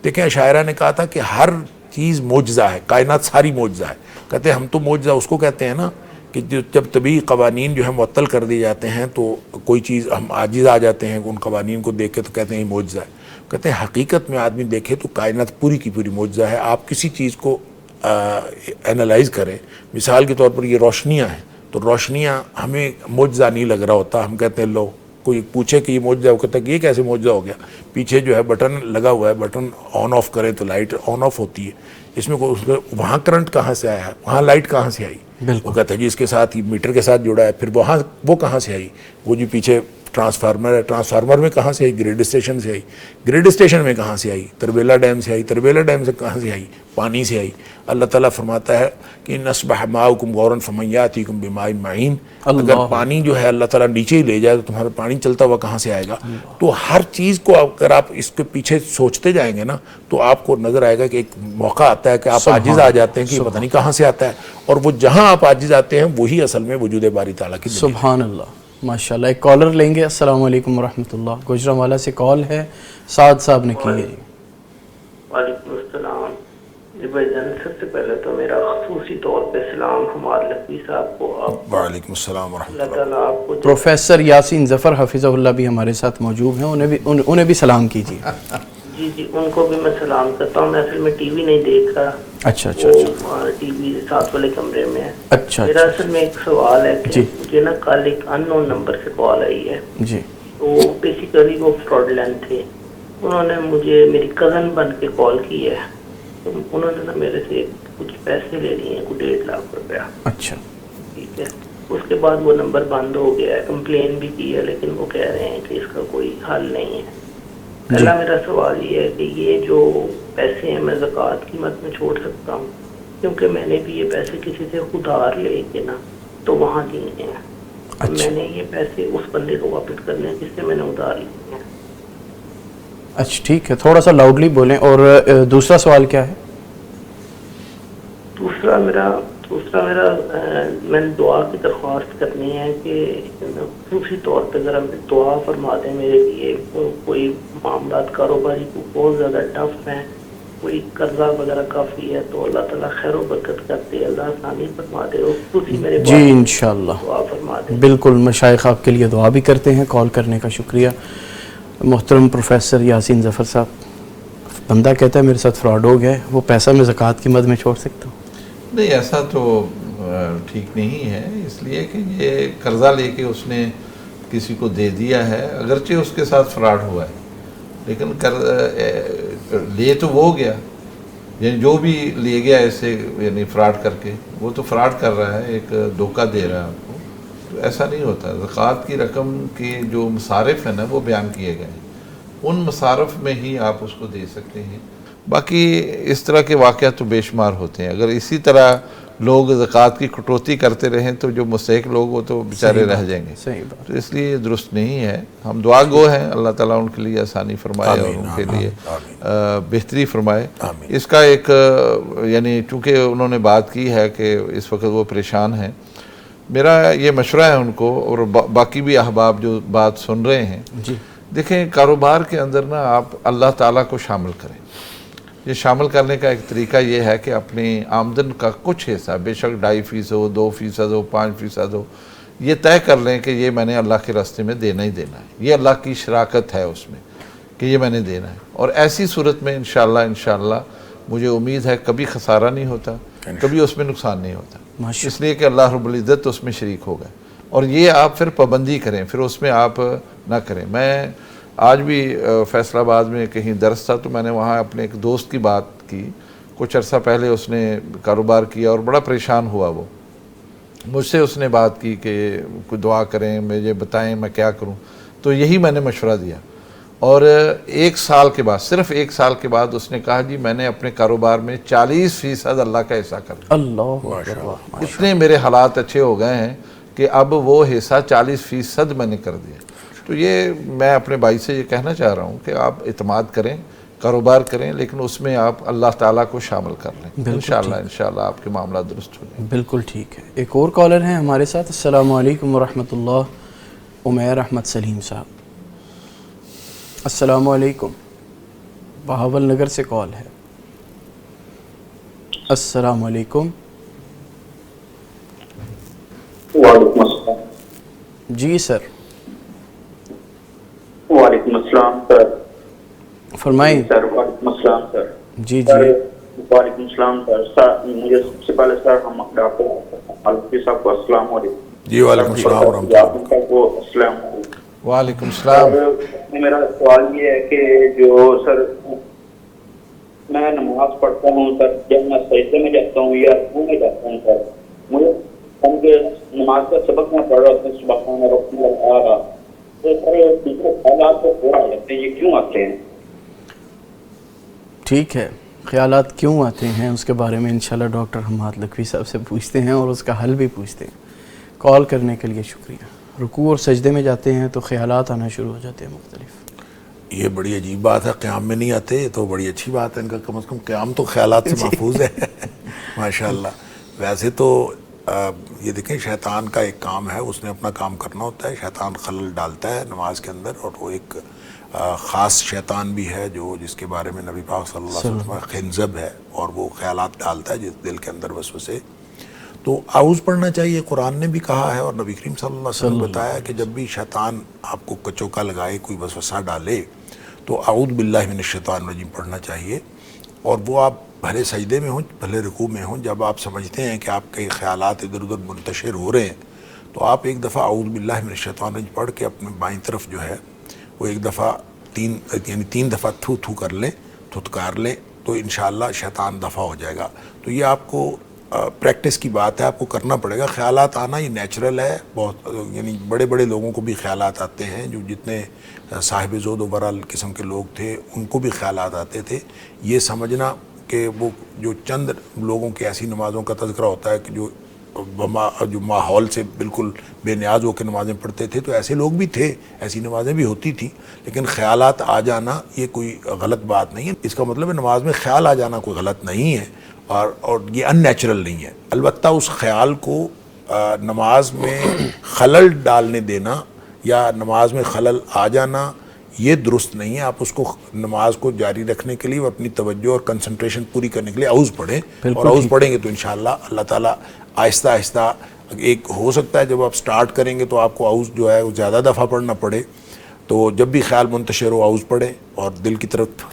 دیکھیں عشاعرہ نے کہا تھا کہ ہر چیز معجزہ ہے، کائنات ساری معجزہ ہے. کہتے ہیں ہم تو معجزہ اس کو کہتے ہیں نا کہ جب طبعی قوانین جو ہیں معطل کر دیے جاتے ہیں تو کوئی چیز ہم عاجز آ جاتے ہیں ان قوانین کو دیکھ کے، تو کہتے ہیں یہ معجزہ ہے. کہتے ہیں حقیقت میں آدمی دیکھے تو کائنات پوری کی پوری معجزہ ہے. آپ کسی چیز کو انالائز کریں، مثال کے طور پر یہ روشنیاں ہیں، تو روشنیاں ہمیں معجزہ نہیں لگ رہا ہوتا. ہم کہتے ہیں لو، کوئی پوچھے کہ یہ معجزہ ہو، کہتا ہے کہ یہ کیسے معجزہ ہو گیا؟ پیچھے جو ہے بٹن لگا ہوا ہے، بٹن آن آف کرے تو لائٹ آن آف ہوتی ہے. اس میں وہاں کرنٹ کہاں سے آیا ہے، وہاں لائٹ کہاں سے آئی؟ وہ کہتا ہے جی اس کے ساتھ ہی میٹر کے ساتھ جڑا ہے. پھر وہاں وہ کہاں سے آئی؟ وہ جو پیچھے ٹرانسفارمر ہے، ٹرانسفارمر میں کہاں سے آئی؟ گریڈ اسٹیشن سے آئی. گریڈ اسٹیشن میں کہاں سے آئی؟ تربیلا ڈیم سے آئی. تربیلا ڈیم سے کہاں سے آئی؟ پانی سے آئی. اللہ تعالیٰ فرماتا ہے کہ نصبح ماؤکم غورا فمن یاتیکم بماء معین. اگر پانی جو ہے اللہ تعالیٰ نیچے ہی لے جائے تو تمہارا پانی چلتا ہوا کہاں سے آئے گا؟ تو ہر چیز کو اگر آپ اس کے پیچھے سوچتے جائیں گے نا تو آپ کو نظر آئے گا کہ ایک موقع آتا ہے کہ آپ عاجز آ جاتے ہیں کہ پتہ نہیں کہاں سے آتا ہے، اور وہ جہاں آپ عاجز آتے ہیں وہی اصل میں وجود باری تعالیٰ کی. سبحان اللہ، ماشاءاللہ. ایک کالر لیں گے. السلام علیکم ورحمۃ اللہ. گوجرانوالا سے کال ہے، سعد صاحب نے کی ہے. وعلیکم السلام. جی بھائی جان، سب سے پہلے تو میرا خصوصی طور پہ سلام ہمارے لکھوی صاحب کو. وعلیکم السلام ورحمۃ اللہ تعالیٰ آپ کو. پروفیسر یاسین ظفر حفظہ اللہ بھی ہمارے ساتھ موجود ہیں، انہیں بھی سلام کیجیے. جی ان کو بھی میں سلام کرتا ہوں. میں اصل میں ٹی وی نہیں دیکھ رہا. اچھا. ٹی وی ساتھ والے کمرے میں ہے. اچھا. میرا اصل میں ایک سوال ہے کہ مجھے نا کل ایک ان نون نمبر سے کال آئی ہے. جی. تو بیسیکلی وہ فراڈ لینڈ تھے. انہوں نے مجھے میری کزن بن کے کال کی ہے. انہوں نے نا میرے سے کچھ پیسے لے لیے ہیں، 1.5 لاکھ روپیہ. اچھا. ٹھیک ہے. اس کے بعد وہ نمبر بند ہو گیا ہے. کمپلین بھی کی ہے لیکن وہ کہہ رہے ہیں کہ اس کا کوئی حل نہیں ہے. پہلا میرا سوال یہ ہے کہ یہ جو پیسے ہیں میں زکوٰۃ کی مد میں چھوڑ سکتا ہوں؟ کیونکہ میں نے بھی یہ پیسے کسی سے ادھار لے کے نا تو وہاں دیے ہیں. میں نے یہ پیسے اس بندے کو واپس کرنے ہیں جس سے میں نے ادھار لیے ہیں. اچھا ٹھیک ہے، تھوڑا سا لاؤڈلی بولیں. اور دوسرا سوال کیا ہے؟ دوسرا میرا میں نے دعا کی درخواست کرنی ہے کہ خصوصی طور پہ ذرا دعا فرما دیں میرے لیے. کوئی معاملات کاروباری کو بہت زیادہ ٹف ہیں، کوئی قرضہ وغیرہ کافی ہے، تو اللہ تعالیٰ خیر و برکت کرتے، اللہ آسانی فرما دے. خصوصی میرے جی انشاءاللہ دعا فرما دیں. بالکل، مشائخ آپ کے لیے دعا بھی کرتے ہیں. کال کرنے کا شکریہ. محترم پروفیسر یاسین ظفر صاحب، بندہ کہتا ہے میرے ساتھ فراڈ ہو گیا ہے، وہ پیسہ میں زکوٰۃ کی مد میں چھوڑ سکتا ہوں؟ نہیں، ایسا تو ٹھیک نہیں ہے، اس لیے کہ یہ قرضہ لے کے اس نے کسی کو دے دیا ہے، اگرچہ اس کے ساتھ فراڈ ہوا ہے لیکن لے تو وہ گیا، یعنی جو بھی لے گیا ایسے یعنی فراڈ کر کے، وہ تو فراڈ کر رہا ہے، ایک دھوکہ دے رہا ہے آپ کو. تو ایسا نہیں ہوتا. زکوٰۃ کی رقم کے جو مصارف ہیں نا وہ بیان کیے گئے ہیں، ان مصارف میں ہی آپ اس کو دے سکتے ہیں. باقی اس طرح کے واقعات تو بے شمار ہوتے ہیں. اگر اسی طرح لوگ زکوٰۃ کی کٹوتی کرتے رہیں تو جو مستحق لوگ وہ تو بیچارے رہ جائیں گے. صحیح بات. تو اس لیے یہ درست نہیں ہے. ہم دعا گو ہیں, اللہ تعالیٰ ان کے لیے آسانی فرمائے اور ان کے لیے بہتری فرمائے. اس کا ایک یعنی چونکہ انہوں نے بات کی ہے کہ اس وقت وہ پریشان ہیں, میرا یہ مشورہ ہے ان کو اور باقی بھی احباب جو بات سن رہے ہیں, دیکھیں کاروبار کے اندر نا آپ اللہ تعالیٰ کو شامل کریں. یہ شامل کرنے کا ایک طریقہ یہ ہے کہ اپنی آمدن کا کچھ حصہ, بے شک 2.5% ہو, 2% ہو, 5% ہو, یہ طے کر لیں کہ یہ میں نے اللہ کے راستے میں دینا ہی دینا ہے. یہ اللہ کی شراکت ہے اس میں کہ یہ میں نے دینا ہے. اور ایسی صورت میں انشاءاللہ مجھے امید ہے کبھی خسارہ نہیں ہوتا, کبھی اس میں نقصان نہیں ہوتا, اس لیے کہ اللہ رب العزت اس میں شریک ہوگا. اور یہ آپ پھر پابندی کریں, پھر اس میں آپ نہ کریں. میں آج بھی فیصل آباد میں کہیں درس تھا تو میں نے وہاں اپنے ایک دوست کی بات کی. کچھ عرصہ پہلے اس نے کاروبار کیا اور بڑا پریشان ہوا. وہ مجھ سے اس نے بات کی کہ کوئی دعا کریں, مجھے بتائیں میں کیا کروں. تو یہی میں نے مشورہ دیا. اور 1 سال کے بعد, صرف 1 سال کے بعد اس نے کہا جی میں نے اپنے کاروبار میں 40% اللہ کا حصہ کر دیا. اللہ, اتنے میرے حالات اچھے ہو گئے ہیں کہ اب وہ حصہ 40% میں نے کر دیا. تو یہ میں اپنے بھائی سے یہ کہنا چاہ رہا ہوں کہ آپ اعتماد کریں, کاروبار کریں, لیکن اس میں آپ اللہ تعالیٰ کو شامل کر لیں. انشاءاللہ آپ کے معاملہ درست ہو جائیں. بالکل ٹھیک ہے. ایک اور کالر ہیں ہمارے ساتھ. السلام علیکم ورحمۃ اللہ. عمیر احمد سلیم صاحب, السلام علیکم. بہاول نگر سے کال ہے. السلام علیکم. وعلیکم السلام. جی سر. وعلیکم السلام سر. فرمائیں سر. وعلیکم السلام سر. جی وعلیکم السلام سر. مجھے سب سے پہلے سر ہم ڈاکٹر الفی صاحب کو السلام علیکم. جی وعلیکم السلام ورحمۃ اللہ. السلام علیکم. وعلیکم السلام. میرا سوال یہ ہے کہ جو سر میں نماز پڑھتا ہوں سر, جب میں سجدے میں جاتا ہوں یا رکوع میں جاتا ہوں سر, مجھے نماز کا سبق میں پڑھ رہا ہوں سبحان ربی الاعلیٰ, تو سر دوسرے خیالات کو پورا ہو جاتے ہیں, یہ کیوں آتے ہیں؟ ٹھیک ہے, خیالات کیوں آتے ہیں اس کے بارے میں انشاءاللہ ڈاکٹر حماد لکھوی صاحب سے پوچھتے ہیں اور اس کا حل بھی پوچھتے ہیں. کال کرنے کے لیے شکریہ. رکوع اور سجدے میں جاتے ہیں تو خیالات آنا شروع ہو جاتے ہیں مختلف. یہ بڑی عجیب بات ہے, قیام میں نہیں آتے تو بڑی اچھی بات ہے ان کا, کم از کم قیام تو خیالات سے محفوظ ہے. ماشاءاللہ. ویسے تو یہ دیکھیں شیطان کا ایک کام ہے, اس نے اپنا کام کرنا ہوتا ہے. شیطان خلل ڈالتا ہے نماز کے اندر, اور وہ ایک خاص شیطان بھی ہے جو جس کے بارے میں نبی پاک صلی اللہ علیہ وسلم خنزب ہے, اور وہ خیالات ڈالتا ہے جس دل کے اندر وسوسے. تو اعوذ پڑھنا چاہیے. قرآن نے بھی کہا ہے اور نبی کریم صلی اللہ علیہ وسلم نے بتایا کہ جب بھی شیطان آپ کو کچوکا لگائے, کوئی وسوسہ ڈالے, تو اعوذ باللہ من الشیطان الرجیم پڑھنا چاہیے. اور وہ آپ بھلے سجدے میں ہوں بھلے رکوع میں ہوں, جب آپ سمجھتے ہیں کہ آپ کے خیالات ادھر ادھر منتشر ہو رہے ہیں تو آپ ایک دفعہ اعوذ باللہ من الشیطان الرجیم پڑھ کے اپنے بائیں طرف جو ہے وہ ایک دفعہ تین دفعہ تھو تھو کر لیں, تھتکار لیں, تو انشاءاللہ شیطان دفع ہو جائے گا. تو یہ آپ کو پریکٹس کی بات ہے, آپ کو کرنا پڑے گا. خیالات آنا یہ نیچرل ہے. بہت یعنی بڑے بڑے لوگوں کو بھی خیالات آتے ہیں, جو جتنے صاحب زہد و ورع قسم کے لوگ تھے ان کو بھی خیالات آتے تھے. یہ سمجھنا کہ وہ جو چند لوگوں کی ایسی نمازوں کا تذکرہ ہوتا ہے کہ جو ماحول سے بالکل بے نیاز ہو کے نمازیں پڑھتے تھے, تو ایسے لوگ بھی تھے, ایسی نمازیں بھی ہوتی تھیں. لیکن خیالات آ جانا یہ کوئی غلط بات نہیں ہے. اس کا مطلب ہے نماز میں خیال آ جانا کوئی غلط نہیں ہے, اور یہ ان نیچرل نہیں ہے. البتہ اس خیال کو نماز میں خلل ڈالنے دینا یا نماز میں خلل آ جانا یہ درست نہیں ہے. آپ اس کو نماز کو جاری رکھنے کے لیے اپنی توجہ اور کنسنٹریشن پوری کرنے کے لیے اعوذ پڑھیں, اور اعوذ پڑھیں گے تو انشاءاللہ اللہ تعالیٰ آہستہ آہستہ, ایک ہو سکتا ہے جب آپ سٹارٹ کریں گے تو آپ کو اعوذ جو ہے وہ زیادہ دفعہ پڑھنا پڑے, تو جب بھی خیال منتشر ہو اعوذ پڑھیں اور دل کی طرف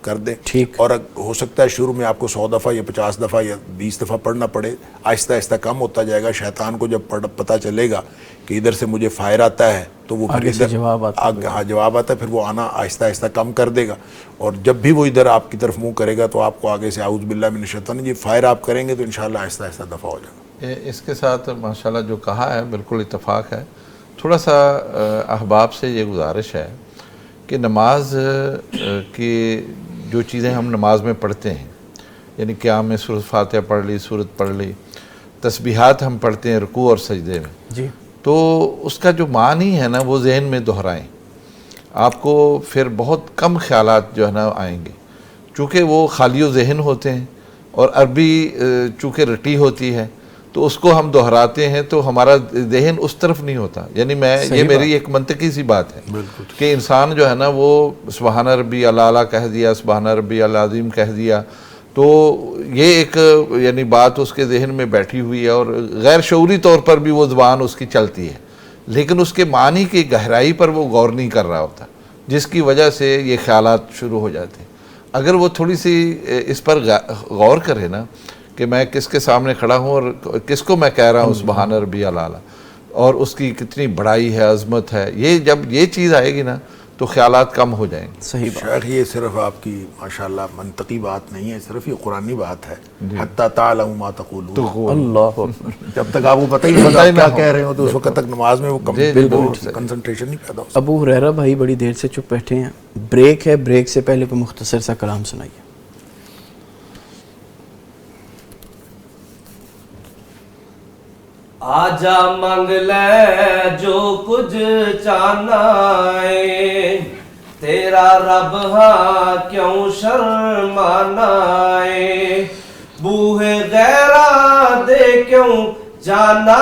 کر دیں. اور ہو سکتا ہے شروع میں آپ کو 100 دفعہ یا 50 دفعہ یا 20 دفعہ پڑھنا پڑے, آہستہ آہستہ کم ہوتا جائے گا. شیطان کو جب پتہ چلے گا کہ ادھر سے مجھے فائر آتا ہے تو وہ پھر ادھر جواب آتا ہے, پھر وہ آنا آہستہ آہستہ کم کر دے گا. اور جب بھی وہ ادھر آپ کی طرف منہ کرے گا تو آپ کو آگے سے اعوذ باللہ من الشیطان یہ فائر آپ کریں گے تو انشاءاللہ آہستہ آہستہ دفعہ ہو جائے گا. اس کے ساتھ ماشاءاللہ جو کہا ہے بالکل اتفاق ہے. تھوڑا سا احباب سے یہ گزارش ہے کہ نماز کی جو چیزیں ہم نماز میں پڑھتے ہیں, یعنی قیام میں سورۃ فاتحہ پڑھ لی, سورت پڑھ لی, تسبیحات ہم پڑھتے ہیں رکوع اور سجدے میں جی، تو اس کا جو معنی ہے نا وہ ذہن میں دہرائیں، آپ کو پھر بہت کم خیالات جو ہے نا آئیں گے، چونکہ وہ خالی و ذہن ہوتے ہیں اور عربی چونکہ رٹی ہوتی ہے تو اس کو ہم دہراتے ہیں تو ہمارا ذہن اس طرف نہیں ہوتا. یعنی یہ میری ایک منطقی سی بات ہے کہ انسان جو ہے نا وہ سبحان ربی الاعلیٰ کہہ دیا، سبحان ربی العظیم کہہ دیا، تو یہ ایک یعنی بات اس کے ذہن میں بیٹھی ہوئی ہے اور غیر شعوری طور پر بھی وہ زبان اس کی چلتی ہے، لیکن اس کے معنی کی گہرائی پر وہ غور نہیں کر رہا ہوتا، جس کی وجہ سے یہ خیالات شروع ہو جاتے ہیں. اگر وہ تھوڑی سی اس پر غور کرے نا کہ میں کس کے سامنے کھڑا ہوں اور کس کو میں کہہ رہا ہوں سبحان ربی الاعلیٰ، اور اس کی کتنی بڑائی ہے، عظمت ہے، یہ جب یہ چیز آئے گی نا تو خیالات کم ہو جائیں گے. صحیح بات. شیخ یہ صرف آپ کی ماشاءاللہ منطقی بات نہیں ہے، صرف یہ قرآنی بات ہے. حتی تعلموا ما تقولون، اللہ جب تک آپ کو پتہ ہی نہیں کیا کہہ رہے ہو تو اس وقت تک نماز میں وہ کنسنٹریشن نہیں پیدا ہوتا. ابو ہریرہ بھائی بڑی دیر سے چپ بیٹھے ہیں، بریک ہے، بریک سے پہلے کوئی مختصر سا کلام سنائیے. آجا منگ لے جو کچھ چاہنا ہے، تیرا رب ہاں کیوں شرمانا ہے، بوہے غیرہ دے کیوں جانا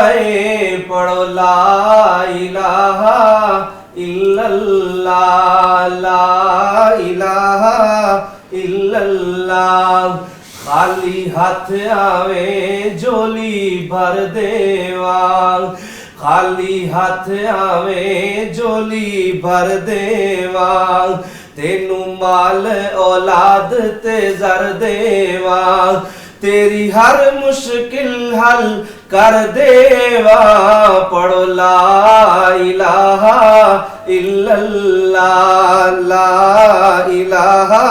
ہے، پڑھو لا الہ الا اللہ، لا الہ الا اللہ. خالی ہاتھ آوے جولی بھر دیوا، خالی ہاتھ آوے جولی بھر دیوا، تینوں مال اولاد تے زر دیوا، تیری ہر مشکل حل کر دیوا، پڑھو لا الہ الا اللہ، لا الہ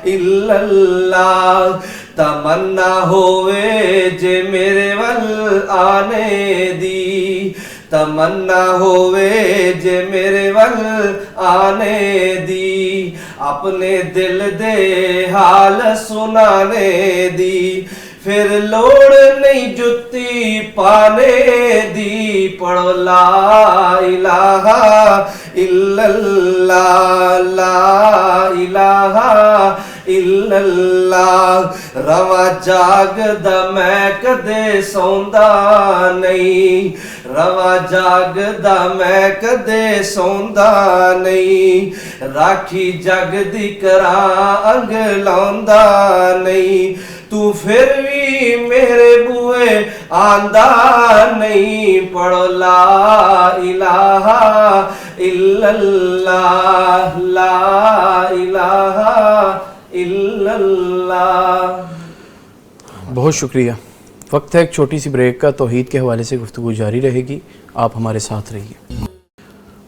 الا اللہ. تمنا ہوئے جے میرے ول آنے دی، تمنا ہوئے جے میرے ول آنے دی، اپنے دل دے حال سنانے دی، پھر لوڑ نہیں جتی پانے دی، پڑھو لا الہ الا اللہ، لا الہ الا اللہ. رواں جاگ دا میں کدے سوندا نہیں، رواں جاگ دا میں کدے سوندا نہیں، راکھی جگ دی کراں انگ لاوندا نہیں، تو پھر بھی میرے بوئے آندا نہیں، پڑھو لا الہ الا اللہ، لا الہ الا اللہ. بہت شکریہ. وقت ہے ایک چھوٹی سی بریک کا. توحید کے حوالے سے گفتگو جاری رہے گی، آپ ہمارے ساتھ رہیے.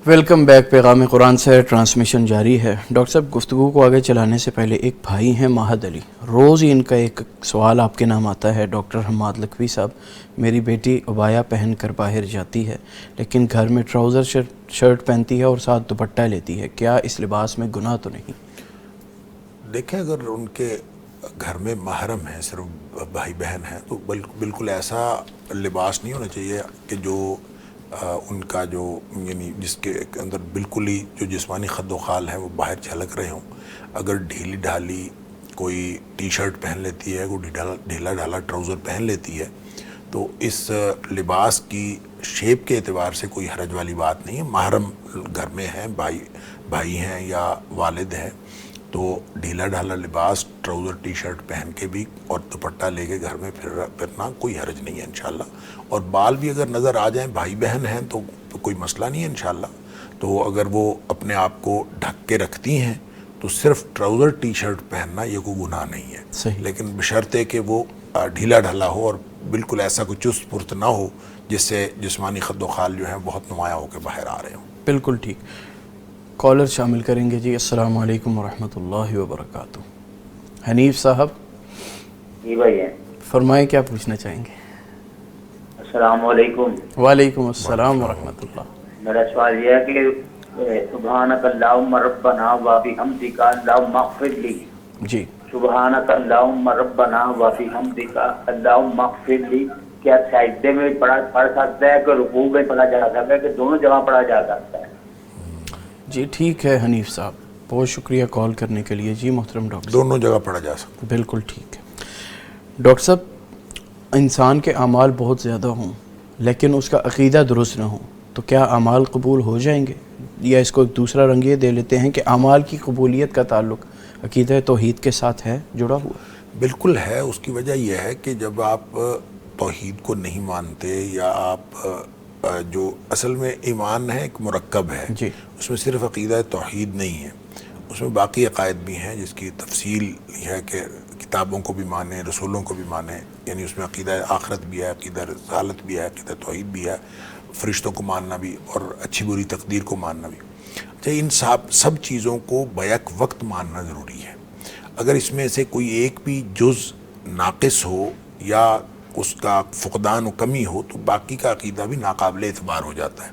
Welcome back. پیغام قرآن سے ٹرانسمیشن جاری ہے. ڈاکٹر صاحب گفتگو کو آگے چلانے سے پہلے ایک بھائی ہیں ماہد علی، روز ہی ان کا ایک سوال آپ کے نام آتا ہے. ڈاکٹر حماد لکھوی صاحب، میری بیٹی عبایا پہن کر باہر جاتی ہے لیکن گھر میں ٹراؤزر شرٹ پہنتی ہے اور ساتھ دوپٹہ لیتی ہے، کیا اس لباس میں گناہ تو نہیں؟ دیکھیں اگر ان کے گھر میں محرم ہیں، صرف بھائی بہن ہیں، تو بالکل ایسا لباس نہیں ہونا چاہیے کہ جو ان کا جو یعنی جس کے اندر بالکل ہی جو جسمانی خد و خال ہیں وہ باہر جھلک رہے ہوں. اگر ڈھیلی ڈھالی کوئی ٹی شرٹ پہن لیتی ہے، کوئی ڈھیلا ڈھالا ٹراؤزر پہن لیتی ہے، تو اس لباس کی شیپ کے اعتبار سے کوئی حرج والی بات نہیں ہے. محرم گھر میں ہیں، بھائی ہیں یا والد ہیں، تو ڈھیلا ڈھالا لباس ٹراؤزر ٹی شرٹ پہن کے بھی اور دوپٹہ لے کے گھر میں پھرنا کوئی حرج نہیں ہے انشاءاللہ. اور بال بھی اگر نظر آ جائیں، بھائی بہن ہیں تو کوئی مسئلہ نہیں ہے انشاءاللہ. تو اگر وہ اپنے آپ کو ڈھک کے رکھتی ہیں تو صرف ٹراؤزر ٹی شرٹ پہننا یہ کوئی گناہ نہیں ہے. صحیح. لیکن بشرطے کہ وہ ڈھیلا ڈھالا ہو اور بالکل ایسا کوئی چست پرت نہ ہو جس سے جسمانی خد و خال جو ہیں بہت نمایاں ہو کے باہر آ رہے ہوں. بالکل ٹھیک. کالر شامل کریں گے جی. السلام علیکم ورحمۃ اللہ وبرکاتہ. حنیف صاحب جی بھائی ہیں، فرمائیں کیا پوچھنا چاہیں گے؟ السلام علیکم. وعلیکم السلام ورحمۃ اللہ. میرا سوال یہ ہے کہ سبحانک اللہم ربنا و بحمدک اللہم اغفر لی، جی سبحانک اللہم ربنا وفی حمدک اللہم اغفر لی، کیا سجدے میں پڑھ سکتا ہے کہ رکوع میں پڑھا جا سکتا ہے کہ دونوں جگہ پڑھا جا سکتا ہے؟ جی ٹھیک ہے حنیف صاحب، بہت شکریہ کال کرنے کے لیے. جی محترم ڈاکٹر دونوں جگہ پڑھا جا سکتا ہے. بالکل ٹھیک ہے. ڈاکٹر صاحب، انسان کے اعمال بہت زیادہ ہوں لیکن اس کا عقیدہ درست نہ ہو تو کیا اعمال قبول ہو جائیں گے؟ یا اس کو ایک دوسرا رنگ یہ دے لیتے ہیں کہ اعمال کی قبولیت کا تعلق عقیدہ توحید کے ساتھ ہے، جڑا ہوا؟ بالکل ہے. اس کی وجہ یہ ہے کہ جب آپ توحید کو نہیں مانتے یا آپ جو اصل میں ایمان ہے ایک مرکب ہے، جی، اس میں صرف عقیدہ توحید نہیں ہے، اس میں باقی عقائد بھی ہیں جس کی تفصیل ہے کہ کتابوں کو بھی مانیں، رسولوں کو بھی مانیں، یعنی اس میں عقیدہ آخرت بھی ہے، عقیدہ رسالت بھی ہے، عقیدہ توحید بھی ہے، فرشتوں کو ماننا بھی اور اچھی بری تقدیر کو ماننا بھی. اچھا، ان سب چیزوں کو بیک وقت ماننا ضروری ہے. اگر اس میں سے کوئی ایک بھی جز ناقص ہو یا اس کا فقدان و کمی ہو تو باقی کا عقیدہ بھی ناقابل اعتبار ہو جاتا ہے.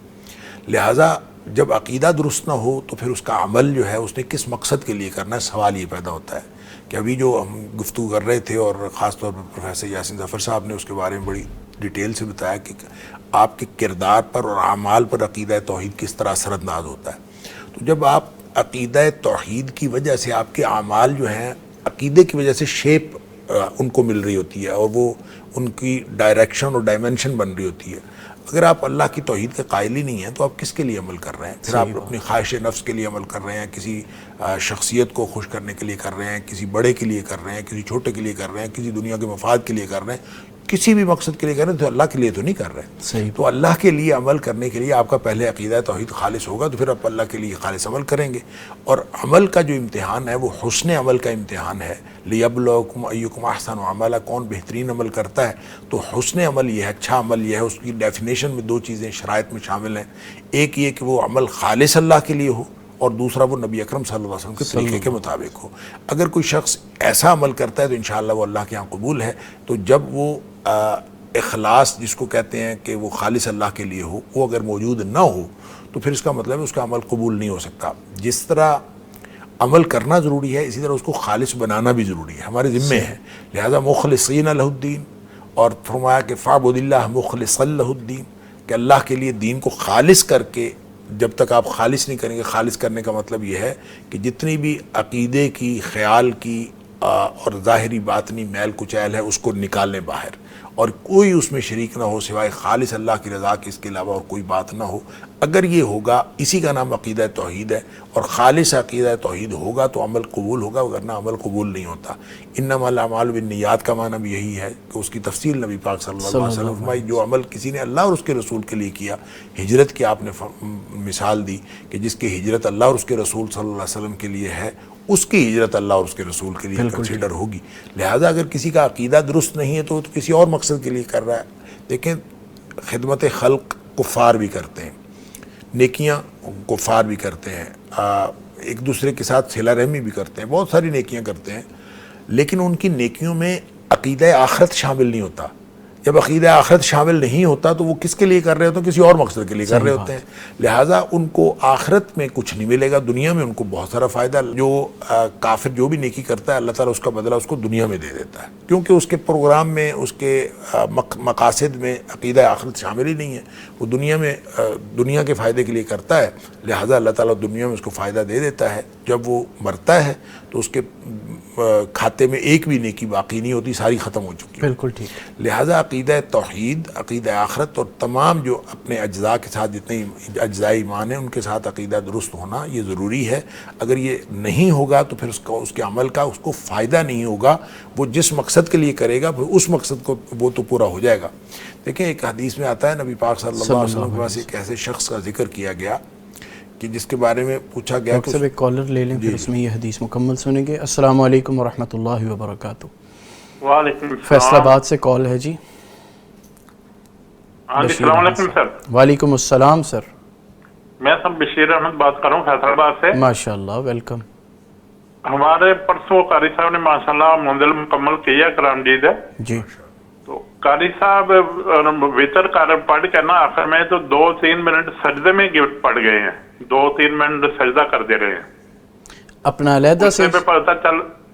لہٰذا جب عقیدہ درست نہ ہو تو پھر اس کا عمل جو ہے اس نے کس مقصد کے لیے کرنا ہے، سوال یہ پیدا ہوتا ہے کہ ابھی جو ہم گفتگو کر رہے تھے اور خاص طور پر پروفیسر یاسین ظفر صاحب نے اس کے بارے میں بڑی ڈیٹیل سے بتایا کہ آپ کے کردار پر اور اعمال پر عقیدہ توحید کس طرح اثر انداز ہوتا ہے. تو جب آپ عقیدہ توحید کی وجہ سے آپ کے اعمال جو ہیں عقیدے کی وجہ سے شیپ ان کو مل رہی ہوتی ہے اور وہ ان کی ڈائریکشن اور ڈائمنشن بن رہی ہوتی ہے. اگر آپ اللہ کی توحید کے قائل ہی نہیں ہیں تو آپ کس کے لیے عمل کر رہے ہیں؟ پھر آپ اپنی خواہش نفس کے لیے عمل کر رہے ہیں، کسی شخصیت کو خوش کرنے کے لیے کر رہے ہیں، کسی بڑے کے لیے کر رہے ہیں، کسی چھوٹے کے لیے کر رہے ہیں، کسی دنیا کے مفاد کے لیے کر رہے ہیں، کسی بھی مقصد کے لیے کر رہے ہیں تو اللہ کے لیے تو نہیں کر رہے. تو اللہ کے لیے عمل کرنے کے لیے آپ کا پہلے عقیدہ توحید خالص ہوگا تو پھر آپ اللہ کے لیے خالص عمل کریں گے. اور عمل کا جو امتحان ہے وہ حسن عمل کا امتحان ہے. لِيَبْلُوَكُمْ أَيُّكُمْ أَحْسَنُ عَمَلًا، کون بہترین عمل کرتا ہے. تو حسن عمل یہ ہے، اچھا عمل یہ ہے. اس کی ڈیفینیشن میں دو چیزیں شرائط میں شامل ہیں. ایک یہ کہ وہ عمل خالص اللہ کے لیے ہو اور دوسرا وہ نبی اکرم صلی اللہ علیہ وسلم کے طریقے کے مطابق ہو. اگر کوئی شخص ایسا عمل کرتا ہے تو انشاءاللہ وہ اللہ کے ہاں قبول ہے. تو جب وہ اخلاص جس کو کہتے ہیں کہ وہ خالص اللہ کے لیے ہو، وہ اگر موجود نہ ہو تو پھر اس کا مطلب ہے اس کا عمل قبول نہیں ہو سکتا. جس طرح عمل کرنا ضروری ہے اسی طرح اس کو خالص بنانا بھی ضروری ہے، ہمارے ذمے ہے. لہذا مخلصین لہ الدین، اور فرمایا کہ فاعبد اللہ مخلصا لہ الدین، کہ اللہ کے لیے دین کو خالص کر کے جب تک آپ خالص نہیں کریں گے. خالص کرنے کا مطلب یہ ہے کہ جتنی بھی عقیدے کی، خیال کی اور ظاہری باطنی میل کچیل ہے اس کو نکالنے باہر، اور کوئی اس میں شریک نہ ہو سوائے خالص اللہ کی رضا کے، اس کے علاوہ اور کوئی بات نہ ہو. اگر یہ ہوگا، اسی کا نام عقیدہ توحید ہے، اور خالص عقیدہ توحید ہوگا تو عمل قبول ہوگا، ورنہ عمل قبول نہیں ہوتا. انما الاعمال بالنیات کا معنی بھی یہی ہے کہ اس کی تفصیل نبی پاک صلی اللہ علیہ وسلم فرمائی. جو عمل کسی نے اللہ اور اس کے رسول کے لیے کیا، ہجرت کی آپ نے مثال دی کہ جس کی ہجرت اللہ اور اس کے رسول صلی اللہ علیہ وسلم کے لیے ہے، اس کی ہجرت اللہ اور اس کے رسول کے لیے کنسیڈر ہوگی. لہٰذا اگر کسی کا عقیدہ درست نہیں ہے تو کسی اور مقصد کے لیے کر رہا ہے. دیکھیں، خدمت خلق کفار بھی کرتے ہیں، نیکیاں کفار بھی کرتے ہیں، ایک دوسرے کے ساتھ صلہ رحمی بھی کرتے ہیں، بہت ساری نیکیاں کرتے ہیں، لیکن ان کی نیکیوں میں عقیدہ آخرت شامل نہیں ہوتا. جب عقیدہ آخرت شامل نہیں ہوتا تو وہ کس کے لیے کر رہے ہوتے ہیں؟ کسی اور مقصد کے لیے کر رہے ہوتے ہیں. لہٰذا ان کو آخرت میں کچھ نہیں ملے گا، دنیا میں ان کو بہت سارا فائدہ. جو کافر جو بھی نیکی کرتا ہے اللہ تعالیٰ اس کا بدلہ اس کو دنیا میں دے دیتا ہے، کیونکہ اس کے پروگرام میں، اس کے مقاصد میں عقیدہ آخرت شامل ہی نہیں ہے. وہ دنیا میں دنیا کے فائدے کے لیے کرتا ہے، لہٰذا اللہ تعالیٰ دنیا میں اس کو فائدہ دے دیتا ہے. جب وہ مرتا ہے تو اس کے کھاتے میں ایک بھی نیکی باقی نہیں ہوتی، ساری ختم ہو چکی ہے. بالکل ٹھیک. لہٰذا عقیدہ توحید، عقیدہ آخرت اور تمام جو اپنے اجزاء کے ساتھ جتنے اجزاء ایمان ہیں ان کے ساتھ عقیدہ درست ہونا یہ ضروری ہے. اگر یہ نہیں ہوگا تو پھر اس کے عمل کا اس کو فائدہ نہیں ہوگا. وہ جس مقصد کے لیے کرے گا پھر اس مقصد کو وہ تو پورا ہو جائے گا. دیکھیں، ایک حدیث میں آتا ہے نبی پاک صلی اللہ علیہ وسلم کے پاس ایک ایسے شخص کا ذکر کیا گیا کہ جس کے بارے میں پوچھا گیا کہ ایک کالر لے لیں پھر اس میں یہ حدیث مکمل سنیں گے. السلام علیکم ورحمۃ اللہ وبرکاتہ. وعلیکم السلام. فیصل آباد سے کال ہے جی. السلام علیکم سر. وعلیکم السلام سر. میں سب بشیر احمد بات کر رہا ہوں فیصل آباد سے. ماشاء اللہ، ویلکم. ہمارے پرسوں قاری صاحب نے ماشاءاللہ منزل مکمل کیا کرامدید ہے جی. تو قاری صاحب وطر پڑھ کے نا آخر میں تو 2-3 منٹ سجدے میں گفٹ پڑ گئے ہیں، 2-3 منٹ سجدہ کر دے رہے ہیں. اپنا علیحدہ سے پتہ چل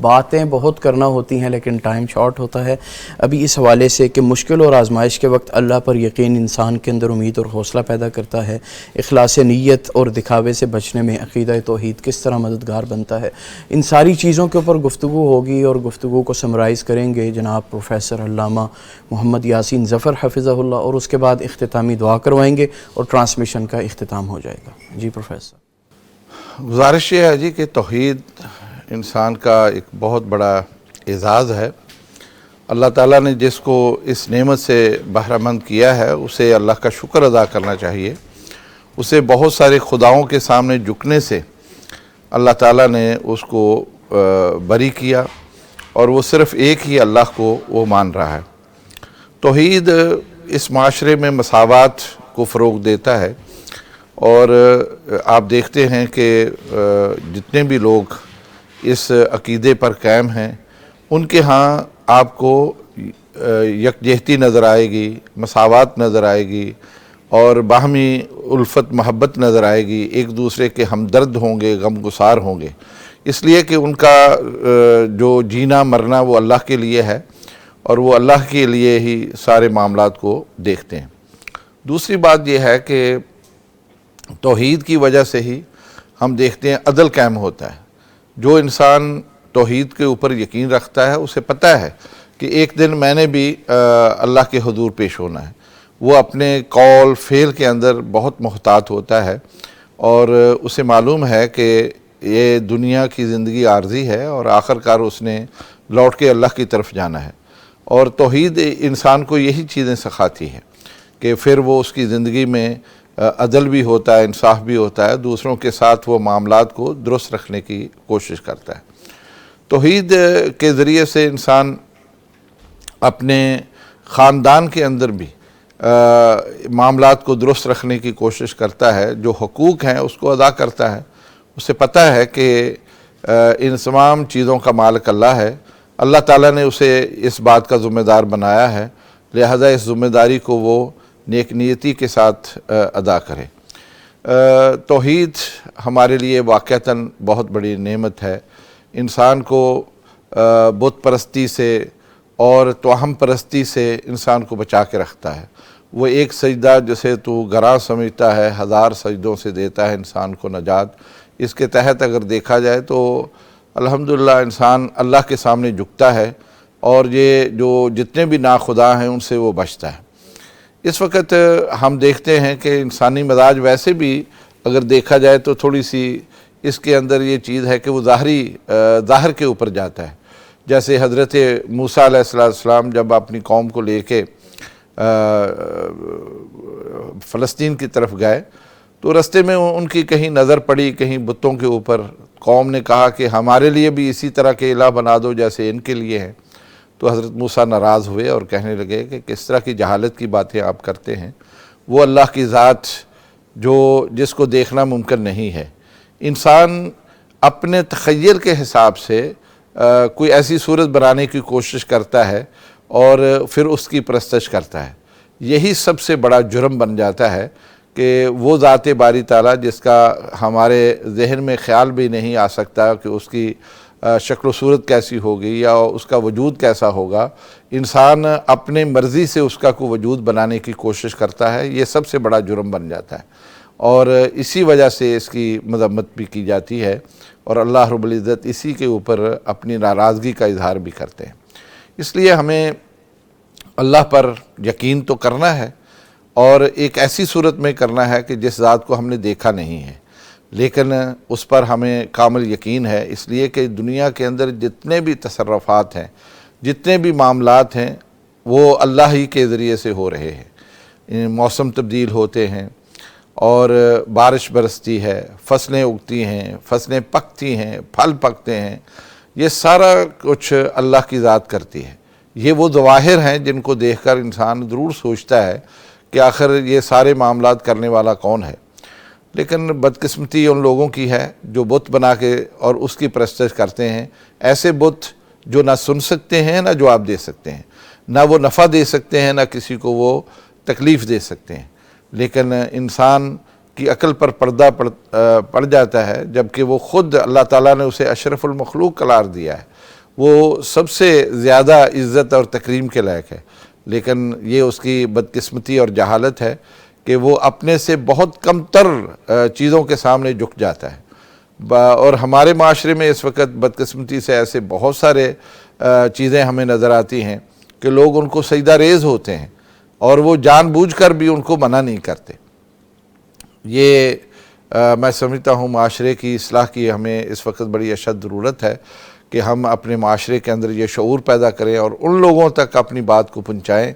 باتیں بہت کرنا ہوتی ہیں لیکن ٹائم شارٹ ہوتا ہے. ابھی اس حوالے سے کہ مشکل اور آزمائش کے وقت اللہ پر یقین انسان کے اندر امید اور حوصلہ پیدا کرتا ہے. اخلاص نیت اور دکھاوے سے بچنے میں عقیدہ توحید کس طرح مددگار بنتا ہے، ان ساری چیزوں کے اوپر گفتگو ہوگی، اور گفتگو کو سمرائز کریں گے جناب پروفیسر علامہ محمد یاسین ظفر حفظہ اللہ، اور اس کے بعد اختتامی دعا کروائیں گے اور ٹرانسمیشن کا اختتام ہو جائے گا. جی پروفیسر. گزارش یہ ہے جی کہ توحید انسان کا ایک بہت بڑا اعزاز ہے. اللہ تعالیٰ نے جس کو اس نعمت سے بہرہ مند کیا ہے اسے اللہ کا شکر ادا کرنا چاہیے. اسے بہت سارے خداؤں کے سامنے جھکنے سے اللہ تعالیٰ نے اس کو بری کیا، اور وہ صرف ایک ہی اللہ کو وہ مان رہا ہے. توحید اس معاشرے میں مساوات کو فروغ دیتا ہے، اور آپ دیکھتے ہیں کہ جتنے بھی لوگ اس عقیدے پر قائم ہیں ان کے ہاں آپ کو یکجہتی نظر آئے گی، مساوات نظر آئے گی، اور باہمی الفت محبت نظر آئے گی. ایک دوسرے کے ہمدرد ہوں گے، غم گسار ہوں گے، اس لیے کہ ان کا جو جینا مرنا وہ اللہ کے لیے ہے، اور وہ اللہ کے لیے ہی سارے معاملات کو دیکھتے ہیں. دوسری بات یہ ہے کہ توحید کی وجہ سے ہی ہم دیکھتے ہیں عدل قائم ہوتا ہے. جو انسان توحید کے اوپر یقین رکھتا ہے اسے پتہ ہے کہ ایک دن میں نے بھی اللہ کے حضور پیش ہونا ہے. وہ اپنے قول فعل کے اندر بہت محتاط ہوتا ہے، اور اسے معلوم ہے کہ یہ دنیا کی زندگی عارضی ہے اور آخر کار اس نے لوٹ کے اللہ کی طرف جانا ہے. اور توحید انسان کو یہی چیزیں سکھاتی ہے کہ پھر وہ اس کی زندگی میں عدل بھی ہوتا ہے، انصاف بھی ہوتا ہے، دوسروں کے ساتھ وہ معاملات کو درست رکھنے کی کوشش کرتا ہے. توحید کے ذریعے سے انسان اپنے خاندان کے اندر بھی معاملات کو درست رکھنے کی کوشش کرتا ہے. جو حقوق ہیں اس کو ادا کرتا ہے. اسے پتہ ہے کہ ان تمام چیزوں کا مالک اللہ ہے. اللہ تعالیٰ نے اسے اس بات کا ذمہ دار بنایا ہے، لہذا اس ذمہ داری کو وہ نیک نیتی کے ساتھ ادا کرے. توحید ہمارے لیے واقعتاً بہت بڑی نعمت ہے. انسان کو بت پرستی سے اور توہم پرستی سے انسان کو بچا کے رکھتا ہے. وہ ایک سجدہ جسے تو گراں سمجھتا ہے 1000 سجدوں سے دیتا ہے انسان کو نجات. اس کے تحت اگر دیکھا جائے تو الحمدللہ انسان اللہ کے سامنے جھکتا ہے، اور یہ جو جتنے بھی ناخدا ہیں ان سے وہ بچتا ہے. اس وقت ہم دیکھتے ہیں کہ انسانی مزاج ویسے بھی اگر دیکھا جائے تو تھوڑی سی اس کے اندر یہ چیز ہے کہ وہ ظاہر کے اوپر جاتا ہے. جیسے حضرت موسیٰ علیہ السلام جب اپنی قوم کو لے کے فلسطین کی طرف گئے تو رستے میں ان کی کہیں نظر پڑی کہیں بتوں کے اوپر. قوم نے کہا کہ ہمارے لیے بھی اسی طرح کے الہ بنا دو جیسے ان کے لیے ہیں. تو حضرت موسیٰ ناراض ہوئے اور کہنے لگے کہ کس طرح کی جہالت کی باتیں آپ کرتے ہیں. وہ اللہ کی ذات جس کو دیکھنا ممکن نہیں ہے. انسان اپنے تخیل کے حساب سے کوئی ایسی صورت بنانے کی کوشش کرتا ہے اور پھر اس کی پرستش کرتا ہے. یہی سب سے بڑا جرم بن جاتا ہے کہ وہ ذات باری تعالیٰ جس کا ہمارے ذہن میں خیال بھی نہیں آ سکتا کہ اس کی شکل و صورت کیسی ہوگی یا اس کا وجود کیسا ہوگا، انسان اپنے مرضی سے اس کا کوئی وجود بنانے کی کوشش کرتا ہے. یہ سب سے بڑا جرم بن جاتا ہے، اور اسی وجہ سے اس کی مذمت بھی کی جاتی ہے، اور اللہ رب العزت اسی کے اوپر اپنی ناراضگی کا اظہار بھی کرتے ہیں. اس لیے ہمیں اللہ پر یقین تو کرنا ہے، اور ایک ایسی صورت میں کرنا ہے کہ جس ذات کو ہم نے دیکھا نہیں ہے لیکن اس پر ہمیں کامل یقین ہے. اس لیے کہ دنیا کے اندر جتنے بھی تصرفات ہیں، جتنے بھی معاملات ہیں، وہ اللہ ہی کے ذریعے سے ہو رہے ہیں. موسم تبدیل ہوتے ہیں اور بارش برستی ہے، فصلیں اگتی ہیں، فصلیں پکتی ہیں، پھل پکتے ہیں. یہ سارا کچھ اللہ کی ذات کرتی ہے. یہ وہ ظواہر ہیں جن کو دیکھ کر انسان ضرور سوچتا ہے کہ آخر یہ سارے معاملات کرنے والا کون ہے. لیکن بدقسمتی ان لوگوں کی ہے جو بت بنا کے اور اس کی پرستش کرتے ہیں. ایسے بت جو نہ سن سکتے ہیں نہ جواب دے سکتے ہیں، نہ وہ نفع دے سکتے ہیں نہ کسی کو وہ تکلیف دے سکتے ہیں. لیکن انسان کی عقل پر پردہ پڑ جاتا ہے جبکہ وہ خود اللہ تعالیٰ نے اسے اشرف المخلوق قرار دیا ہے. وہ سب سے زیادہ عزت اور تکریم کے لائق ہے، لیکن یہ اس کی بدقسمتی اور جہالت ہے کہ وہ اپنے سے بہت کم تر چیزوں کے سامنے جھک جاتا ہے۔ اور ہمارے معاشرے میں اس وقت بدقسمتی سے ایسے بہت سارے چیزیں ہمیں نظر آتی ہیں کہ لوگ ان کو سجدہ ریز ہوتے ہیں اور وہ جان بوجھ کر بھی ان کو منع نہیں کرتے۔ یہ میں سمجھتا ہوں معاشرے کی اصلاح کی ہمیں اس وقت بڑی اشد ضرورت ہے کہ ہم اپنے معاشرے کے اندر یہ شعور پیدا کریں اور ان لوگوں تک اپنی بات کو پہنچائیں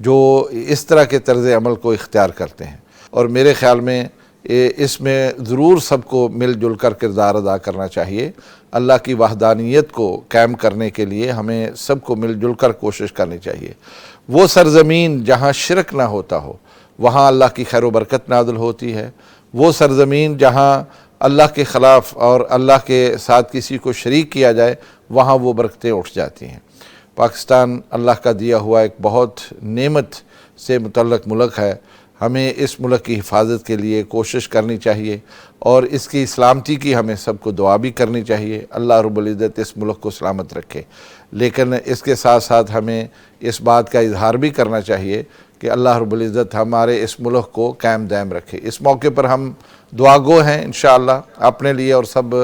جو اس طرح کے طرز عمل کو اختیار کرتے ہیں۔ اور میرے خیال میں اس میں ضرور سب کو مل جل کر کردار ادا کرنا چاہیے۔ اللہ کی وحدانیت کو قائم کرنے کے لیے ہمیں سب کو مل جل کر کوشش کرنی چاہیے۔ وہ سرزمین جہاں شرک نہ ہوتا ہو وہاں اللہ کی خیر و برکت نازل ہوتی ہے، وہ سرزمین جہاں اللہ کے خلاف اور اللہ کے ساتھ کسی کو شریک کیا جائے وہاں وہ برکتیں اٹھ جاتی ہیں۔ پاکستان اللہ کا دیا ہوا ایک بہت نعمت سے متعلق ملک ہے، ہمیں اس ملک کی حفاظت کے لیے کوشش کرنی چاہیے اور اس کی سلامتی کی ہمیں سب کو دعا بھی کرنی چاہیے۔ اللہ رب العزت اس ملک کو سلامت رکھے، لیکن اس کے ساتھ ساتھ ہمیں اس بات کا اظہار بھی کرنا چاہیے کہ اللہ رب العزت ہمارے اس ملک کو قائم دائم رکھے۔ اس موقع پر ہم دعا گو ہیں انشاءاللہ اپنے لیے اور سب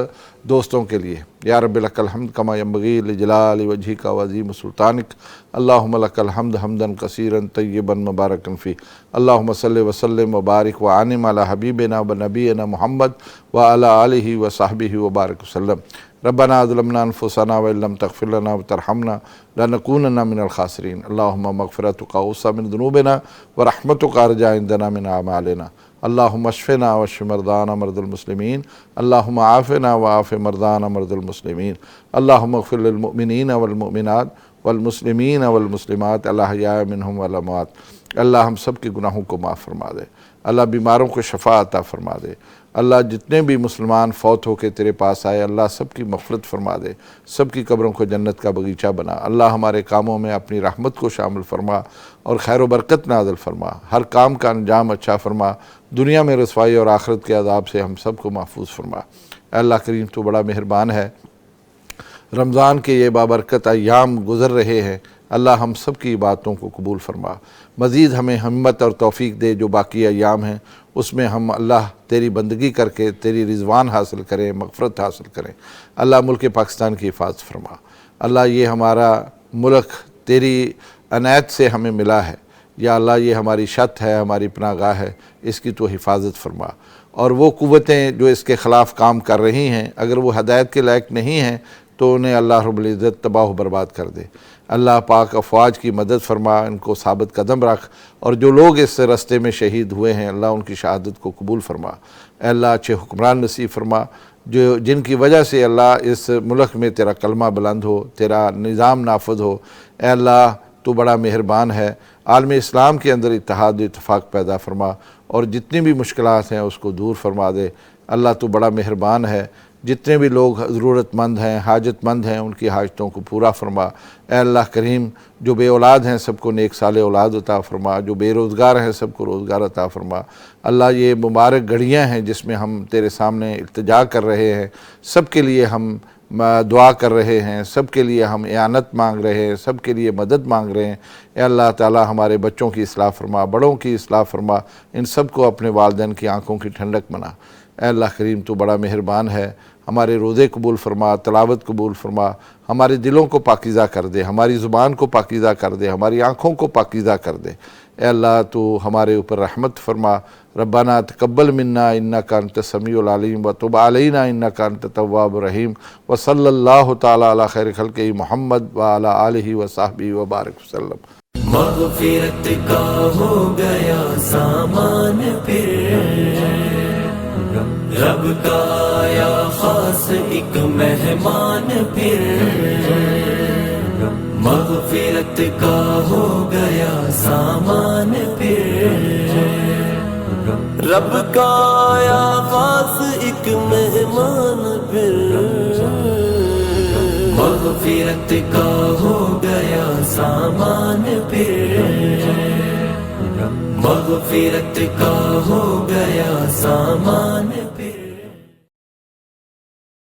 دوستوں کے لیے۔ یا رب لک الحمد کما ینبغی لجلال وجہک وعظیم سلطانک، اللہم لک الحمد حمدا کثیرا طیبا مبارکا فیہ، اللہم صلی وسلم وبارک وانعم علی حبیبنا ونبینا محمد وعلی آلہ وصحبہ وبارک وسلم۔ ربنا ظلمنا انفسنا وان لم تغفر لنا وترحمنا لنکونن من الخاسرین، اللہم مغفرتک اوسع من ذنوبنا ورحمتک ارجع عندنا من اعمالنا، اللہم اشفنا واشف مرضانا مرضى المسلمین، اللہم عافنا وعاف مرضانا مرضى المسلمین، اللہم اغفر للمؤمنین والمؤمنات والمسلمین والمسلمات الاحیاء منہم والاموات۔ اللہ ہم سب کے گناہوں کو معاف فرما دے، اللہ بیماروں کو شفا عطا فرما دے، اللہ جتنے بھی مسلمان فوت ہو کے تیرے پاس آئے اللہ سب کی مغفرت فرما دے، سب کی قبروں کو جنت کا بغیچہ بنا، اللہ ہمارے کاموں میں اپنی رحمت کو شامل فرما اور خیر و برکت نازل فرما، ہر کام کا انجام اچھا فرما، دنیا میں رسوائی اور آخرت کے عذاب سے ہم سب کو محفوظ فرما۔ اے اللہ کریم تو بڑا مہربان ہے، رمضان کے یہ بابرکت ایام گزر رہے ہیں، اللہ ہم سب کی باتوں کو قبول فرما، مزید ہمیں ہمت اور توفیق دے جو باقی ایام ہیں اس میں ہم اللہ تیری بندگی کر کے تیری رضوان حاصل کریں، مغفرت حاصل کریں۔ اللہ ملک پاکستان کی حفاظت فرما، اللہ یہ ہمارا ملک تیری عنایت سے ہمیں ملا ہے، یا اللہ یہ ہماری چھت ہے، ہماری پناہ گاہ ہے، اس کی تو حفاظت فرما، اور وہ قوتیں جو اس کے خلاف کام کر رہی ہیں اگر وہ ہدایت کے لائق نہیں ہیں تو انہیں اللہ رب العزت تباہ و برباد کر دے۔ اللہ پاک افواج کی مدد فرما، ان کو ثابت قدم رکھ، اور جو لوگ اس رستے میں شہید ہوئے ہیں اللہ ان کی شہادت کو قبول فرما۔ اے اللہ اچھے حکمران نصیب فرما جن کی وجہ سے اللہ اس ملک میں تیرا کلمہ بلند ہو، تیرا نظام نافذ ہو۔ اے اللہ تو بڑا مہربان ہے، عالم اسلام کے اندر اتحاد و اتفاق پیدا فرما اور جتنی بھی مشکلات ہیں اس کو دور فرما دے۔ اللہ تو بڑا مہربان ہے، جتنے بھی لوگ ضرورت مند ہیں، حاجت مند ہیں، ان کی حاجتوں کو پورا فرما۔ اے اللہ کریم جو بے اولاد ہیں سب کو نیک صالح اولاد عطا فرما، جو بے روزگار ہیں سب کو روزگار عطا فرما۔ اللہ یہ مبارک گھڑیاں ہیں جس میں ہم تیرے سامنے التجا کر رہے ہیں، سب کے لیے ہم دعا کر رہے ہیں، سب کے لیے ہم اعانت مانگ رہے ہیں، سب کے لیے مدد مانگ رہے ہیں۔ اے اللہ تعالی ہمارے بچوں کی اصلاح فرما، بڑوں کی اصلاح فرما، ان سب کو اپنے والدین کی آنکھوں کی ٹھنڈک بنا۔ اے اللہ کریم تو بڑا مہربان ہے، ہمارے روزے قبول فرما، تلاوت قبول فرما، ہمارے دلوں کو پاکیزہ کر دے، ہماری زبان کو پاکیزہ کر دے، ہماری آنکھوں کو پاکیزہ کر دے۔ اے اللہ تو ہمارے اوپر رحمت فرما۔ ربنا تقبل منا انک انت السمیع العلیم وتب علینا انک انت التواب الرحیم، وصلی اللہ تعالی علی خیر خلقہ محمد وعلی آلہ وصحبہ وبارک وسلم۔ مغفرت کا ہو گیا سامان پھر، رب کا آیا خاص ایک مہمان پھر، مغفرت کا ہو گیا سامان پھر، رب کا آیا خاص ایک مہمان پھر، مغفرت کا ہو گیا سامان پھر، مغفرت کا ہو گیا سامان پھر۔